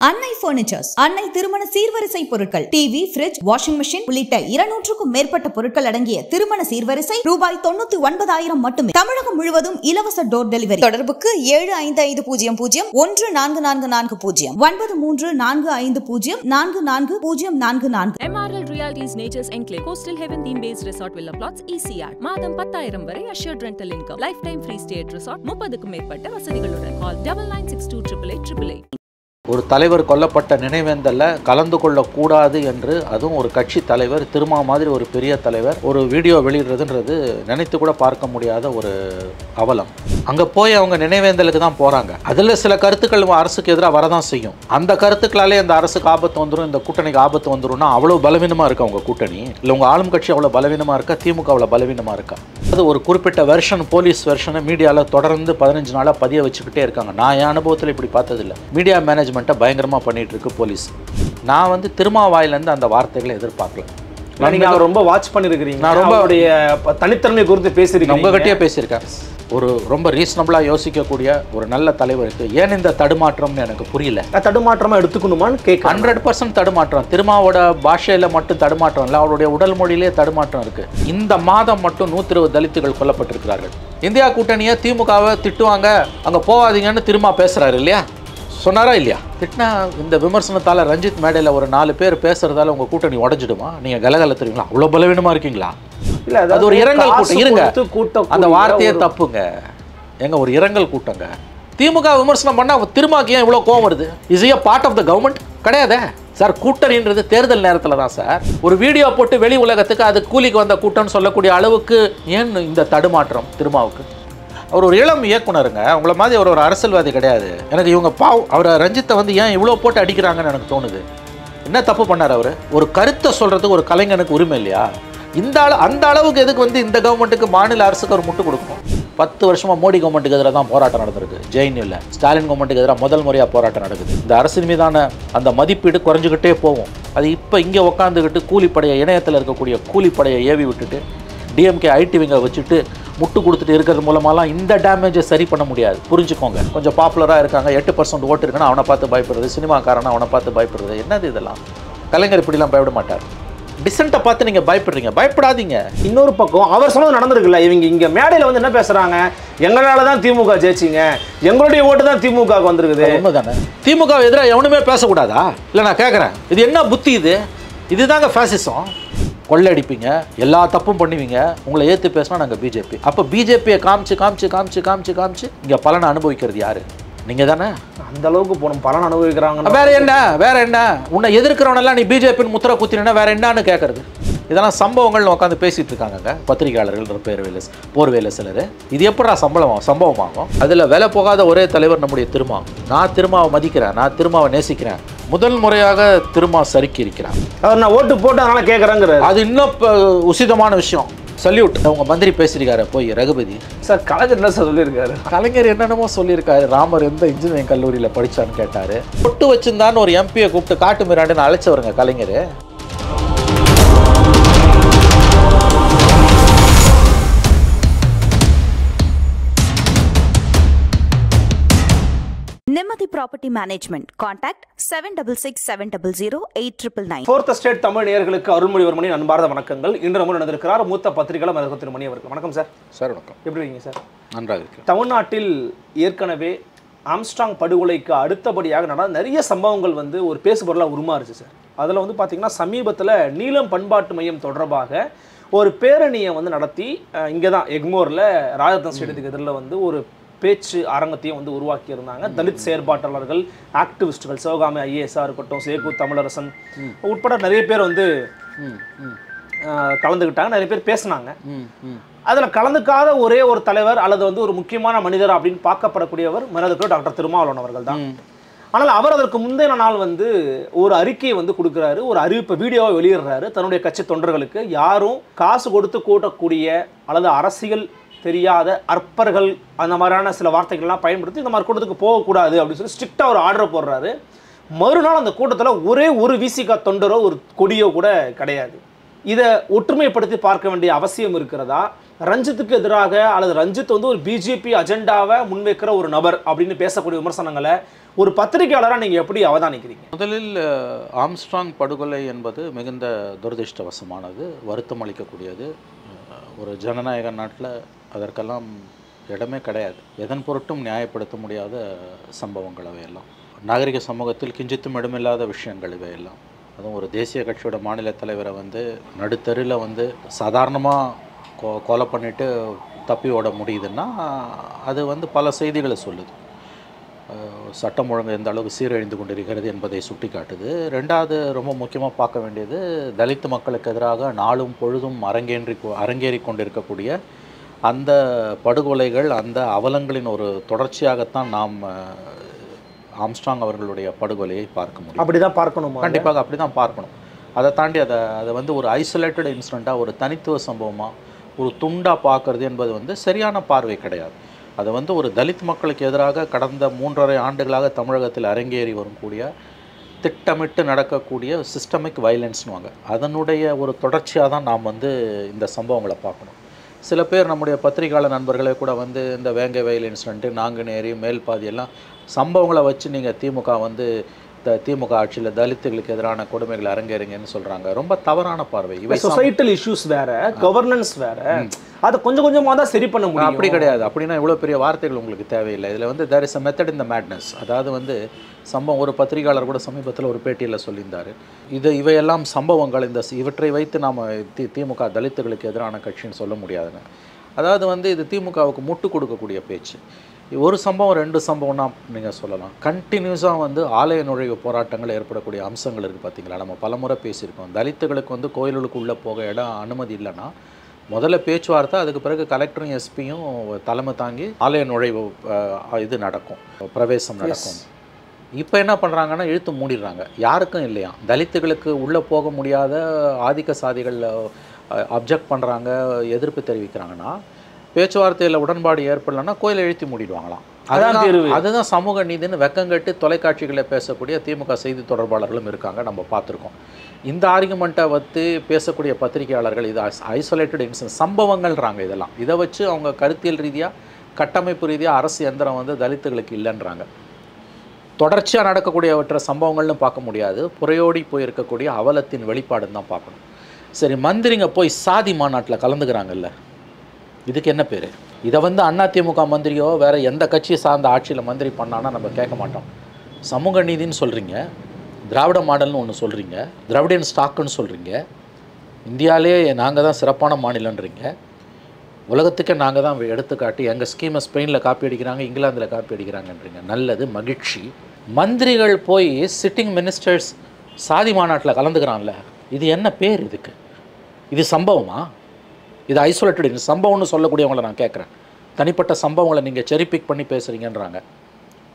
அன்னை பர்னிச்சர்ஸ், அன்னை திருமண சீர்வரிசை பொருட்கள், டிவி, ஃபிரிட்ஜ், வாஷிங் மெஷின் உள்ளிட்ட 200க்கும் மேற்பட்ட பொருட்கள் அடங்கிய திருமண சீர்வரிசை ரூபாய் 99,000 மட்டுமே. தமிழகம் முழுவதும் இலவச டோர் டெலிவரி. தொடர்புக்கு 7550144440 9345044044. MRL Realties Nature's Enclave Coastal Heaven Theme Based Resort Villa Plots ECR. மாதம் 10,000 வரை assured rental income. Lifetime free stay at resort. 30க்கும் மேற்பட்ட வசதிகளுடன். Call 9962888888. ஒரு தலைவர் கொல்லப்பட்ட நினைவேந்தல்ல கலந்து கொள்ளக்கூடாது என்று, அதுவும் ஒரு கட்சி தலைவர், திருமா மாதிரி ஒரு பெரிய தலைவர் ஒரு வீடியோ வெளியிடுறதுன்றது நினைத்து கூட பார்க்க முடியாத ஒரு அவலம். அங்கே போய் அவங்க நினைவேந்தலுக்கு தான் போகிறாங்க. அதில் சில கருத்துக்கள் அரசுக்கு எதிராக வரதான் செய்யும். அந்த கருத்துக்களாலே இந்த அரசுக்கு ஆபத்து வந்துடும், இந்த கூட்டணிக்கு ஆபத்து வந்துடும்னா அவ்வளோ பலவீனமாக இருக்கா உங்கள் கூட்டணி? இல்லை உங்கள் ஆளும் கட்சி அவ்வளோ பலவீனமாக இருக்கா? திமுக அவ்வளோ பலவீனமாக இருக்கா? அது ஒரு குறிப்பிட்ட வெர்ஷன், போலீஸ் வெர்ஷனை மீடியாவில் தொடர்ந்து 15 நாளாக பதிய வச்சுக்கிட்டே இருக்காங்க. நான் என் அனுபவத்தில் இப்படி பார்த்ததில்லை. மீடியா மேனேஜ்மெண்ட்டை பயங்கரமாக பண்ணிகிட்டு இருக்கு போலீஸ். நான் திருமாவாயிலேருந்து அந்த வார்த்தைகளை எதிர்பார்க்கல. நீங்கள் ரொம்ப வாட்ச் பண்ணியிருக்கிறீங்க. நான் ரொம்ப தனித்தன்மை குறித்து பேசியிருக்கேன், உங்ககிட்டயே பேசியிருக்கேன். ஒரு ரொம்ப ரீசனபிளாக யோசிக்கக்கூடிய ஒரு நல்ல தலைவருக்கு ஏன் இந்த தடுமாற்றம்னு எனக்கு புரியல. தடுமாற்றமாக எடுத்துக்கணுமான்னு கேட்க 100% தடுமாற்றம். திருமாவோட பாஷையில் மட்டும் தடுமாற்றம் இல்லை, அவருடைய உடல் மொழியிலே தடுமாற்றம் இருக்குது. இந்த மாதம் மட்டும் 120 தலித்துகள் கொல்லப்பட்டிருக்கிறார்கள். இந்தியா கூட்டணியை திமுகவை திட்டுவாங்க, அங்கே போகாதீங்கன்னு திருமா பேசுகிறாரு இல்லையா? சொன்னாரா இல்லையா? திட்டினா இந்த விமர்சனத்தால் ரஞ்சித் மேடையில் ஒரு 4 பேர் பேசுறதால உங்கள் கூட்டணி உடஞ்சிடுமா? நீங்கள் கலகல தெரியுங்களா? அவ்வளோ பலவீனமாக இருக்கீங்களா? இல்லை, அது ஒரு இரங்கல் கூட்டம். இருங்க, அந்த வார்த்தையே தப்புங்க. எங்க ஒரு இரங்கல் கூட்டங்க. திமுக விமர்சனம் பண்ணால் திருமாக்கு ஏன் இவ்வளோ கோவம் வருது? Is a part of the government கிடையாதே சார். கூட்டணின்றது தேர்தல் நேரத்தில் தான் சார். ஒரு வீடியோ போட்டு வெளி உலகத்துக்கு அது கூலிக்கு வந்த கூட்டம்னு சொல்லக்கூடிய அளவுக்கு ஏன் இந்த தடுமாற்றம் திருமாவுக்கு? அவர் ஒரு இளம் இயக்குனருங்க, உங்களை மாதிரி அவர் ஒரு அரசியல்வாதி கிடையாது. எனக்கு இவங்க அவரை ரஞ்சித்தை ஏன் இவ்வளோ போட்டு அடிக்கிறாங்கன்னு எனக்கு தோணுது. என்ன தப்பு பண்ணார் அவர்? ஒரு கருத்தை சொல்கிறதுக்கு ஒரு கலைஞனுக்கு உரிமை இல்லையா? அந்த அளவுக்கு எதுக்கு இந்த கவர்மெண்ட்டுக்கு, மாநில அரசுக்கு ஒரு முட்டு கொடுக்கணும்? 10 வருஷமாக மோடி கவர்மெண்ட்டுக்கு எதிராக தான் போராட்டம் நடந்திருக்கு. ஜெயினில் ஸ்டாலின் கவர்மெண்ட்டுக்கு எதிராக முதல் முறையாக போராட்டம் நடக்குது. இந்த அரசின் மீதான அந்த மதிப்பீடு குறைஞ்சிக்கிட்டே போகும். அது இப்போ இங்கே உட்காந்துக்கிட்டு கூலிப்படையை, இணையத்தில் இருக்கக்கூடிய கூலிப்படையை ஏவி விட்டுட்டு டிஎம்கே ஐடி விங்கை வச்சுட்டு முட்டு கொடுத்துட்டு இருக்கிறது மூலமாலாம் இந்த டேமேஜை சரி பண்ண முடியாது. புரிஞ்சுக்கோங்க. கொஞ்சம் பாப்புலராக இருக்காங்க, 8% ஓட்டு இருக்குன்னா அவனை பார்த்து பயப்படுறது, சினிமாக்காரனா அவனை பார்த்து பயப்படுறது, என்னது இதெல்லாம்? கலைஞர் இப்படிலாம் பயப்பட மாட்டார். டிசென்ட்டை பார்த்து நீங்கள் பயப்படுறீங்க, பயப்படாதீங்க. இன்னொரு பக்கம் அவர் சொன்னது நடந்திருக்குல்ல, இவங்க இங்கே மேடையில் என்ன பேசுகிறாங்க? எங்களால தான் திமுக ஜெயிச்சிங்க, எங்களுடைய ஓட்டு தான் திமுக வந்திருக்குது. உண்மைதானே? திமுக எதிராக எவனுமே பேசக்கூடாதா? இல்லை, நான் கேட்குறேன், இது என்ன புத்தி? இதுதாங்க ஃபேசிசம். கொள்ளடிப்பீங்க, எல்லா தப்பும் பண்ணுவீங்க, உங்களை ஏற்று பேசினா நாங்கள் பிஜேபி. அப்போ பிஜேபியை காமிச்சு இங்கே பலனை அனுபவிக்கிறது யாரு? நீங்கள் தானே. அந்த அளவுக்கு போகணும், பலன் அனுபவிக்கிறாங்க. வேற என்ன? உன்னை எதிர்க்கிறவனெல்லாம் நீ பிஜேபின்னு முத்திரை குத்தினா வேற என்னன்னு கேட்கறது? இதெல்லாம் சம்பவங்கள்னு உட்காந்து பேசிட்டு இருக்காங்க பத்திரிகையாளர்கள், போர்வேல சிலர். இது எப்படா சம்பவமாகும்? அதில் விலை போகாத ஒரே தலைவர் நம்முடைய திருமா. நான் திருமாவை மதிக்கிறேன், நான் திருமாவை நேசிக்கிறேன். முதல் முறையாக திருமா சறுக்கி இருக்கிறார். அவர் நான் ஓட்டு போட்டு அதனால கேட்குறேங்கிற அது இன்னும் உசிதமான விஷயம். சல்யூட். அவங்க மந்திரி பேசியிருக்காரு போய் ரகுபதி சார். கலைஞர் என்ன சார் சொல்லியிருக்காரு? கலைஞர் என்னென்னமோ சொல்லியிருக்காரு. ராமர் எந்த இன்ஜினியரிங் கல்லூரியில் படித்தான்னு கேட்டார். பொட்டு வச்சிருந்தான்னு ஒரு எம்பியை கூப்பிட்டு காட்டு மிராண்டுன்னு அழைச்சவருங்க கலைஞர். நிம்மதி property management. Contact 7667008999. Fourth state Tamil நேயர்களுக்கு அருள்மொழிவர்மனின் அன்பார்ந்த வணக்கங்கள். இன்று நம்ம நடந்திருக்கிறார் மூத்த பத்திரிகையாளர் மருத்துவர் திரு மணி அவர்கள். வணக்கம் சார். சார் வணக்கம். எப்படி இருக்கீங்க சார்? நன்றாக இருக்கு. தமிழ்நாட்டில் ஏற்கனவே ஆம்ஸ்ட்ராங் படுகொலைக்கு அடுத்தபடியாக நடந்த நிறைய சம்பவங்கள் ஒரு பேசுபொருளாக உருமாறுச்சு சார். அதில் பார்த்தீங்கன்னா சமீபத்தில் நீலம் பண்பாட்டு மையம் தொடர்பாக ஒரு பேரணியை நடத்தி இங்கே தான் எக்மோரில் ராஜரத்ன ஸ்டேடியத்துக்கு எதிரில் ஒரு பேச்சு அரங்கத்தையும் உருவாக்கி இருந்தாங்க. தலித் செயற்பாட்டாளர்கள், ஆக்டிவிஸ்டுகள், சிவகாமி ஐஏஎஸ்ஆ இருக்கட்டும், சேகு தமிழரசன் உட்பட நிறைய பேர் கலந்துக்கிட்டாங்க. நிறைய பேர் பேசினாங்க. அதில் கலந்துக்காத ஒரே ஒரு தலைவர் அல்லது ஒரு முக்கியமான மனிதர் அப்படின்னு பார்க்கப்படக்கூடியவர் மரியாதைக்குரிய டாக்டர் திருமாவளவன் அவர்கள் தான். ஆனால் அவர் அதற்கு முந்தைய நாள் ஒரு அறிக்கையை கொடுக்குறாரு, ஒரு அறிவிப்பை வீடியோவை வெளியிடுறாரு தன்னுடைய கட்சி தொண்டர்களுக்கு. யாரும் காசு கொடுத்து கூட்டக்கூடிய அல்லது அரசியல் தெரியாத அற்பர்கள் அந்த மாதிரியான சில வார்த்தைகள்லாம் பயன்படுத்தி இந்த மாதிரி கூட்டத்துக்கு போகக்கூடாது அப்படின்னு சொல்லி ஸ்ட்ரிக்டாக ஒரு ஆர்டர் போடுறாரு. மறுநாள் அந்த கூட்டத்தில் ஒரே ஒரு விசிகா தொண்டரோ ஒரு கொடியோ கூட கிடையாது. இதை ஒற்றுமைப்படுத்தி பார்க்க வேண்டிய அவசியம் இருக்கிறதா? ரஞ்சித்துக்கு எதிராக அல்லது ரஞ்சித் ஒரு பிஜேபி அஜெண்டாவை முன்வைக்கிற ஒரு நபர் அப்படின்னு பேசக்கூடிய விமர்சனங்களை ஒரு பத்திரிகையாளராக நீங்கள் எப்படி அவதானிக்கிறீங்க? முதலில் ஆம்ஸ்ட்ராங் படுகொலை என்பது மிகுந்த துரதிர்ஷ்டவசமானது, வருத்தம் அளிக்கக்கூடியது. ஒரு ஜனநாயக நாட்டில் அதற்கெல்லாம் இடமே கிடையாது. எதன் பொருட்டும் நியாயப்படுத்த முடியாத சம்பவங்கள் அவையெல்லாம். நாகரிக சமூகத்தில் கிஞ்சித்தும் இடமில்லாத விஷயங்கள் இவையெல்லாம். அதுவும் ஒரு தேசிய கட்சியோட மாநில தலைவரை வந்து நடுத்தருவில் வந்து சாதாரணமாக கொலை பண்ணிவிட்டு தப்பி ஓட முடியுதுன்னா அது வந்து பல செய்திகளை சொல்லுது. சட்டம் ஒழுங்கு எந்த அளவுக்கு சீரழிந்து கொண்டிருக்கிறது என்பதை சுட்டி காட்டுது. ரெண்டாவது ரொம்ப முக்கியமாக பார்க்க வேண்டியது, தலித் மக்களுக்கு எதிராக நாளும் பொழுதும் அரங்கேறி கொண்டிருக்கக்கூடிய அந்த படுகொலைகள், அந்த அவலங்களின் ஒரு தொடர்ச்சியாகத்தான் நாம் ஆம்ஸ்ட்ராங் அவர்களுடைய படுகொலையை பார்க்க முடியும். அப்படி தான் பார்க்கணும், கண்டிப்பாக அப்படி தான் பார்க்கணும். அதை தாண்டி அதை வந்து ஒரு ஐசோலேட்டட் இன்சிடெண்ட்டாக, ஒரு தனித்துவ சம்பவமாக, ஒரு துண்டாக பார்க்குறது என்பது வந்து சரியான பார்வை கிடையாது. அது வந்து ஒரு தலித் மக்களுக்கு எதிராக கடந்த 3.5 ஆண்டுகளாக தமிழகத்தில் அரங்கேறி வரக்கூடிய திட்டமிட்டு நடக்கக்கூடிய சிஸ்டமிக் வயலன்ஸ்னுவாங்க, அதனுடைய ஒரு தொடர்ச்சியாக தான் நாம் வந்து இந்த சம்பவங்களை பார்க்கணும். சில பேர் நம்முடைய பத்திரிகையாளர் நண்பர்களே கூட வந்து இந்த வேங்கை வயல் இன்சிடென்ட்டு, நாங்குநேரி, மேல்பாதி எல்லாம் சம்பவங்களை வச்சு நீங்கள் திமுக வந்து திமுக ஆட்சியில் தலித்துகளுக்கு எதிரான கொடுமைகள் அரங்கேறுங்கன்னு சொல்கிறாங்க. ரொம்ப தவறான பார்வை. இவை சொசைட்டல் இஷ்யூஸ் வேற, கவர்னன்ஸ் வேற, அதை கொஞ்சம் கொஞ்சமாக தான் சரி பண்ண முடியும். அப்படி கிடையாது. அப்படின்னா இவ்வளோ பெரிய வார்த்தைகள் உங்களுக்கு தேவையில்லை. இதில் வந்து there is a method in the madness. அதாவது வந்து சம்பவம், ஒரு பத்திரிகையாளர் கூட சமீபத்தில் ஒரு பேட்டியில் சொல்லியிருந்தார், இவையெல்லாம் சம்பவங்கள், இவற்றை வைத்து நாம் திமுக தலித்துகளுக்கு எதிரான கட்சின்னு சொல்ல முடியாதுன்னு. அதாவது வந்து இது திமுகவுக்கு முட்டு கொடுக்கக்கூடிய பேச்சு. ஒரு சம்பவம் 2 சம்பவம்னா நீங்கள் சொல்லலாம். கண்டினியூஸாக வந்து ஆலய நுழைவு போராட்டங்கள் ஏற்படக்கூடிய அம்சங்கள் இருக்குது. பார்த்தீங்களா, நம்ம பலமுறை பேசியிருக்கோம். தலித்துகளுக்கு வந்து கோயிலுக்கு உள்ளே போக இடம் அனுமதி இல்லைன்னா முதல்ல பேச்சுவார்த்தை, அதுக்கு பிறகு கலெக்டரும் எஸ்பியும் தலைமை தாங்கி ஆலய நுழைவு இது நடக்கும், பிரவேசம் நடக்கும். இப்போ என்ன பண்ணுறாங்கன்னா இழுத்து மூடிடுறாங்க. யாருக்கும் இல்லையா, தலித்துகளுக்கு உள்ளே போக முடியாத ஆதிக்க சாதிகள் அப்ஜெக்ட் பண்ணுறாங்க, எதிர்ப்பு தெரிவிக்கிறாங்கன்னா, பேச்சுவார்த்தையில் உடன்பாடு ஏற்படலைன்னா கோயிலை எழுத்தி மூடிடுவாங்களாம். அதுதான் சமூக நீதினு வெக்கங்கட்டு தொலைக்காட்சிகளில் பேசக்கூடிய திமுக செய்தி தொடர்பாளர்களும் இருக்காங்க, நம்ம பார்த்துருக்கோம். இந்த ஆர்குமெண்ட்டை வந்து பேசக்கூடிய பத்திரிகையாளர்கள் இது ஐசோலேட்டட் இன்சிடென்ட் சம்பவங்கள்ன்றாங்க. இதெல்லாம் இதை வச்சு அவங்க கருத்தியல் ரீதியாக, கட்டமைப்பு ரீதியாக அரசு எந்திரம் வந்து தலித்துகளுக்கு இல்லைன்றாங்க. தொடர்ச்சியாக நடக்கக்கூடியவற்றை சம்பவங்கள்னு பார்க்க முடியாது, புறையோடி போயிருக்கக்கூடிய அவலத்தின் வெளிப்பாடுன்னு தான் பார்க்கணும். சரி, மந்திரிங்க போய் சாதி மாநாட்டில் கலந்துக்கிறாங்கல்ல, இதுக்கு என்ன பேர்? இதை வந்து அதிமுக மந்திரியோ வேறு எந்த கட்சியை சார்ந்த ஆட்சியில் மந்திரி பண்ணான்னா நம்ம கேட்க மாட்டோம். சமூக நீதினு சொல்கிறீங்க, திராவிட மாடல்னு ஒன்று சொல்கிறீங்க, திராவிடியன் ஸ்டாக்குன்னு சொல்கிறீங்க, இந்தியாவிலே நாங்கள் தான் சிறப்பான மாநிலன்றீங்க, உலகத்துக்கே நாங்கள் தான் எடுத்துக்காட்டி, எங்கள் ஸ்கீமை ஸ்பெயினில் காப்பி அடிக்கிறாங்க, இங்கிலாந்தில் காப்பி அடிக்கிறாங்கன்றீங்க. நல்லது, மகிழ்ச்சி. மந்திரிகள் போய் சிட்டிங் மினிஸ்டர்ஸ் சாதி மாநாட்டில் கலந்துக்கிறான்ல, இது என்ன பேர்? இதுக்கு இது சம்பவமா? இது ஐசோலேட்டட் சம்பவம்னு சொல்லக்கூடியவங்களை நான் கேட்குறேன். தனிப்பட்ட சம்பவங்களை நீங்கள் செரி பிக் பண்ணி பேசுகிறீங்கன்றாங்க.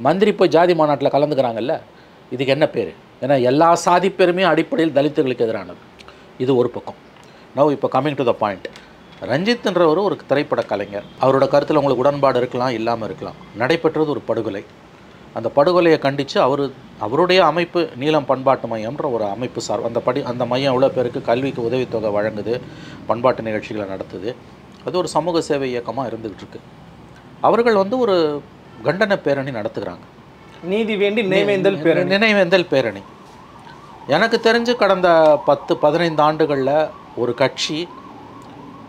மந்திரி போய் ஜாதி மாநாட்டில் கலந்துக்கிறாங்கல்ல, இதுக்கு என்ன பேர்? ஏன்னா எல்லா சாதி பேருமே அடிப்படையில் தலித்துகளுக்கு எதிரானது. இது ஒரு பக்கம். நவ் இப்போ கம்மிங் டு த பாயிண்ட். ரஞ்சித்ன்றவர் ஒரு திரைப்பட கலைஞர். அவரோட கருத்தில் உங்களுக்கு உடன்பாடு இருக்கலாம், இல்லாமல் இருக்கலாம். நடைபெற்றது ஒரு படுகொலை. அந்த படுகொலையை கண்டித்து அவருடைய அமைப்பு நீலம் பண்பாட்டு மையம்ன்ற ஒரு அமைப்பு சார் அந்த மையம் எவ்வளோ பேருக்கு கல்விக்கு உதவித்தொகை வழங்குது, பண்பாட்டு நிகழ்ச்சிகளை நடத்துது. அது ஒரு சமூக சேவை இயக்கமாக இருந்துகிட்டு இருக்கு. அவர்கள் வந்து ஒரு கண்டன பேரணி நடத்துகிறாங்க, நீதி வேண்டி நினைவேந்தல் பேரணி. எனக்கு தெரிஞ்சு கடந்த 10-15 ஆண்டுகளில் ஒரு கட்சி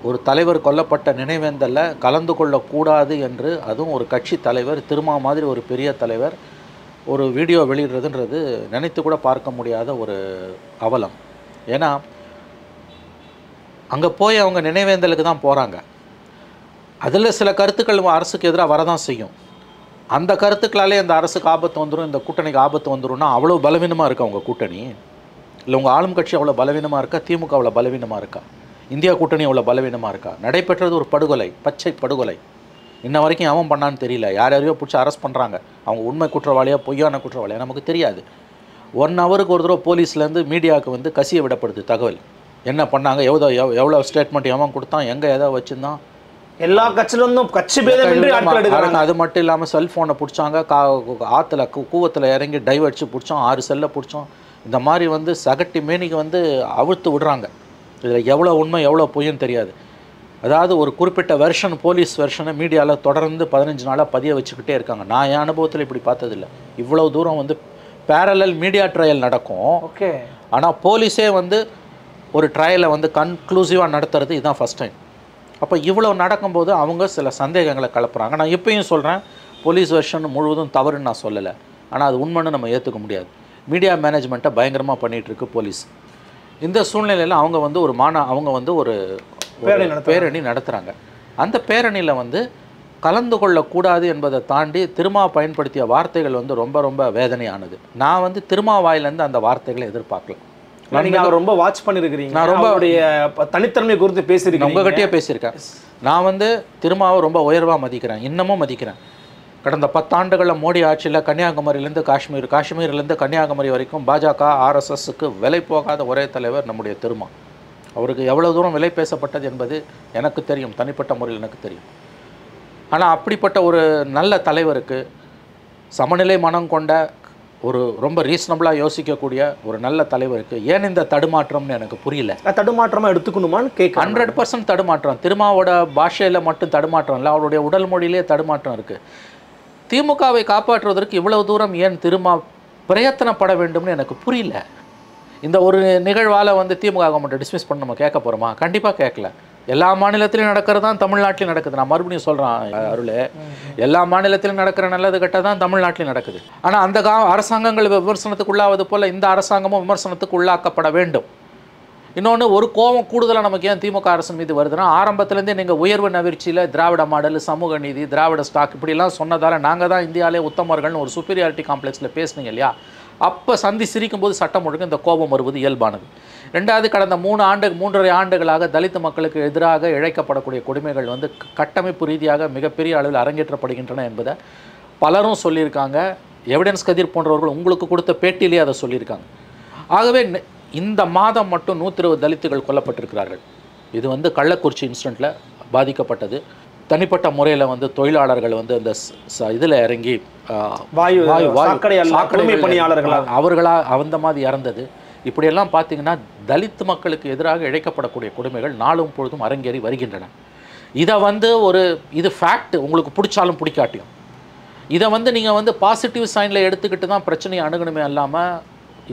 ஒரு தலைவர் கொல்லப்பட்ட நினைவேந்தலில் கலந்து கொள்ளக்கூடாது என்று, அதுவும் ஒரு கட்சி தலைவர், திருமா மாதிரி ஒரு பெரிய தலைவர் ஒரு வீடியோ வெளியிடுறதுன்றது நினைத்து கூட பார்க்க முடியாத ஒரு அவலம். ஏன்னா அங்கே போய் அவங்க நினைவேந்தலுக்கு தான் போகிறாங்க. அதில் சில கருத்துக்கள் அரசுக்கு எதிராக வரதான் செய்யும். அந்த கருத்துக்களாலே இந்த அரசுக்கு ஆபத்து வந்துடும், இந்த கூட்டணிக்கு ஆபத்து வந்துடும்னா அவ்வளோ பலவீனமாக இருக்கா உங்கள் கூட்டணி? இல்லை உங்கள் ஆளும் கட்சி அவ்வளோ பலவீனமாக இருக்கா? திமுக அவ்வளோ பலவீனமாக இருக்கா? இந்தியா கூட்டணி அவ்வளோ பலவீனமாக இருக்கா? நடைபெற்றது ஒரு படுகொலை, பச்சை படுகொலை. இன்ன வரைக்கும் அவன் பண்ணான்னு தெரியல. யாரையோ பிடிச்சி அரெஸ்ட் பண்ணுறாங்க. அவங்க உண்மை குற்றவாளியாக பொய்யான குற்றவாளியாக நமக்கு தெரியாது. 1 ஹவருக்கு ஒரு தடவை போலீஸ்லேருந்து மீடியாவுக்கு வந்து கசிய விடப்படுது தகவல். என்ன பண்ணாங்க, எவ்வளோ ஸ்டேட்மெண்ட் எவன் கொடுத்தான், எங்கே எதோ வச்சுருந்தான், எல்லா கட்சியிலிருந்தும் கட்சி பேதம். அது மட்டும் இல்லாமல் செல்ஃபோனை பிடிச்சாங்க, ஆற்றுல கூவத்தில் இறங்கி டைவ் அடித்து பிடிச்சோம், 6 செல்லை பிடிச்சோம். இந்த மாதிரி வந்து சகட்டி மேனிக்கு வந்து அவிழ்த்து விடுறாங்க. இதில் எவ்வளோ உண்மை எவ்வளோ பொய்ன்னு தெரியாது. அதாவது ஒரு குறிப்பிட்ட வெர்ஷன், போலீஸ் வெர்ஷனை மீடியாவில் தொடர்ந்து 15 நாளாக பதிய வச்சுக்கிட்டே இருக்காங்க. நான் என் அனுபவத்தில் இப்படி பார்த்ததில்லை. இவ்வளோ தூரம் வந்து பேரலல் மீடியா ட்ரையல் நடக்கும். ஓகே. ஆனால் போலீஸே வந்து ஒரு ட்ரையலை வந்து கன்க்ளூசிவாக நடத்துறது இதுதான் ஃபஸ்ட் டைம். அப்போ இவ்வளோ நடக்கும்போது அவங்க சில சந்தேகங்களை கலப்புறாங்க. நான் இப்பயும் சொல்கிறேன், போலீஸ் வெர்ஷன் முழுவதும் தவறுன்னு நான் சொல்லலை. ஆனால் அது உண்மைன்னு நம்ம ஏற்றுக்க முடியாது. மீடியா மேனேஜ்மெண்ட்டை பயங்கரமாக பண்ணிகிட்ருக்கு போலீஸ். இந்த சூழ்நிலையில் அவங்க வந்து ஒரு பேரணி நடத்துகிறாங்க. அந்த பேரணியில் வந்து கலந்து கொள்ளக்கூடாது என்பதை தாண்டி திருமா பயன்படுத்திய வார்த்தைகள் வந்து ரொம்ப ரொம்ப வேதனையானது. நான் வந்து திருமா வாயிலேருந்து அந்த வார்த்தைகளை எதிர்பார்க்கல. நீங்கள் ரொம்ப வாட்ச் பண்ணியிருக்கிறீங்க. நான் ரொம்ப தனித்தன்மை குறித்து பேசியிருக்கேன், உங்ககிட்டயே பேசியிருக்கேன். நான் வந்து திருமாவை ரொம்ப உயர்வாக மதிக்கிறேன், இன்னமும் மதிக்கிறேன். கடந்த 10 ஆண்டுகளில் மோடி ஆட்சியில் கன்னியாகுமரியிலேருந்து காஷ்மீர்லேருந்து கன்னியாகுமரி வரைக்கும் பாஜக RSSக்கு விலை போகாத ஒரே தலைவர் நம்முடைய திருமா. அவருக்கு எவ்வளோ தூரம் விலை பேசப்பட்டது என்பது எனக்கு தெரியும், தனிப்பட்ட முறையில் எனக்கு தெரியும். ஆனால் அப்படிப்பட்ட ஒரு நல்ல தலைவருக்கு, சமநிலை மனம் கொண்ட ஒரு ரொம்ப ரீசனபிளாக யோசிக்கக்கூடிய ஒரு நல்ல தலைவருக்கு ஏன் இந்த தடுமாற்றம்னு எனக்கு புரியல. தடுமாற்றமாக எடுத்துக்கணுமான்னு கேட்க 100% தடுமாற்றம். திருமாவோட பாஷையில் மட்டும் தடுமாற்றம் இல்லை, அவருடைய உடல் மொழியிலே தடுமாற்றம் இருக்குது. திமுகவை காப்பாற்றுவதற்கு இவ்வளவு தூரம் ஏன் திருமா பிரயத்தனப்பட வேண்டும்னு எனக்கு புரியல. இந்த ஒரு நிகழ்வால் வந்து திமுக கவர்மெண்ட்டை டிஸ்மிஸ் பண்ண நம்ம கேட்க போகிறோமா? கண்டிப்பாக கேட்கல. எல்லா மாநிலத்திலையும் நடக்கிறது தான் தமிழ்நாட்டிலையும் நடக்குது. நான் மறுபடியும் சொல்கிறேன் அருள், எல்லா மாநிலத்திலும் நடக்கிற நல்லது கெட்டது தான் தமிழ்நாட்டிலையும் நடக்குது. ஆனால் அந்த அரசாங்கங்கள் விமர்சனத்துக்கு உள்ளாவது போல் இந்த அரசாங்கமும் விமர்சனத்துக்கு உள்ளாக்கப்பட வேண்டும். இன்னொன்று, ஒரு கோபம் கூடுதலாக நமக்கு ஏன் திமுக அரசு மீது வருதுன்னா, ஆரம்பத்துலேருந்தே நீங்கள் உயர்வு நவிர்ச்சியில் திராவிட மாடல், சமூக நீதி, திராவிட ஸ்டாக் இப்படிலாம் சொன்னதால் நாங்கள் தான் இந்தியாவிலே உத்தமர்கள்னு ஒரு சுப்பீரியாரிட்டி காம்ப்ளெக்ஸில் பேசுனீங்க இல்லையா? அப்போ சந்தி சிரிக்கும்போது சட்டம் ஒழுங்கு இந்த கோபம் வருவது இயல்பானது. ரெண்டாவது, கடந்த 3.5 ஆண்டுகளாக தலித் மக்களுக்கு எதிராக இழைக்கப்படக்கூடிய கொடுமைகள் வந்து கட்டமைப்பு ரீதியாக மிகப்பெரிய அளவில் அரங்கேற்றப்படுகின்றன என்பதை பலரும் சொல்லியிருக்காங்க. எவிடன்ஸ் கதிர் போன்றவர்கள் உங்களுக்கு கொடுத்த பேட்டியிலே அதை சொல்லியிருக்காங்க. ஆகவே இந்த மாதம் மட்டும் 120 தலித்துகள் கொல்லப்பட்டிருக்கிறார்கள். இது வந்து கள்ளக்குறிச்சி இன்சிடெண்ட்டில் பாதிக்கப்பட்டது. தனிப்பட்ட முறையில் வந்து தொழிலாளர்கள் வந்து இந்த இதில் இறங்கி அவர்களாக அந்த மாதிரி இறந்தது. இப்படியெல்லாம் பார்த்தீங்கன்னா தலித் மக்களுக்கு எதிராக இழைக்கப்படக்கூடிய கொடுமைகள் நாளும் பொழுதும் அரங்கேறி வருகின்றன. இதை வந்து இது ஃபேக்ட், உங்களுக்கு பிடிச்சாலும் பிடிக்காட்டியும் இதை வந்து நீங்கள் வந்து பாசிட்டிவ் சைனில் எடுத்துக்கிட்டு தான் பிரச்சனையை அணுகணுமே இல்லாமல்,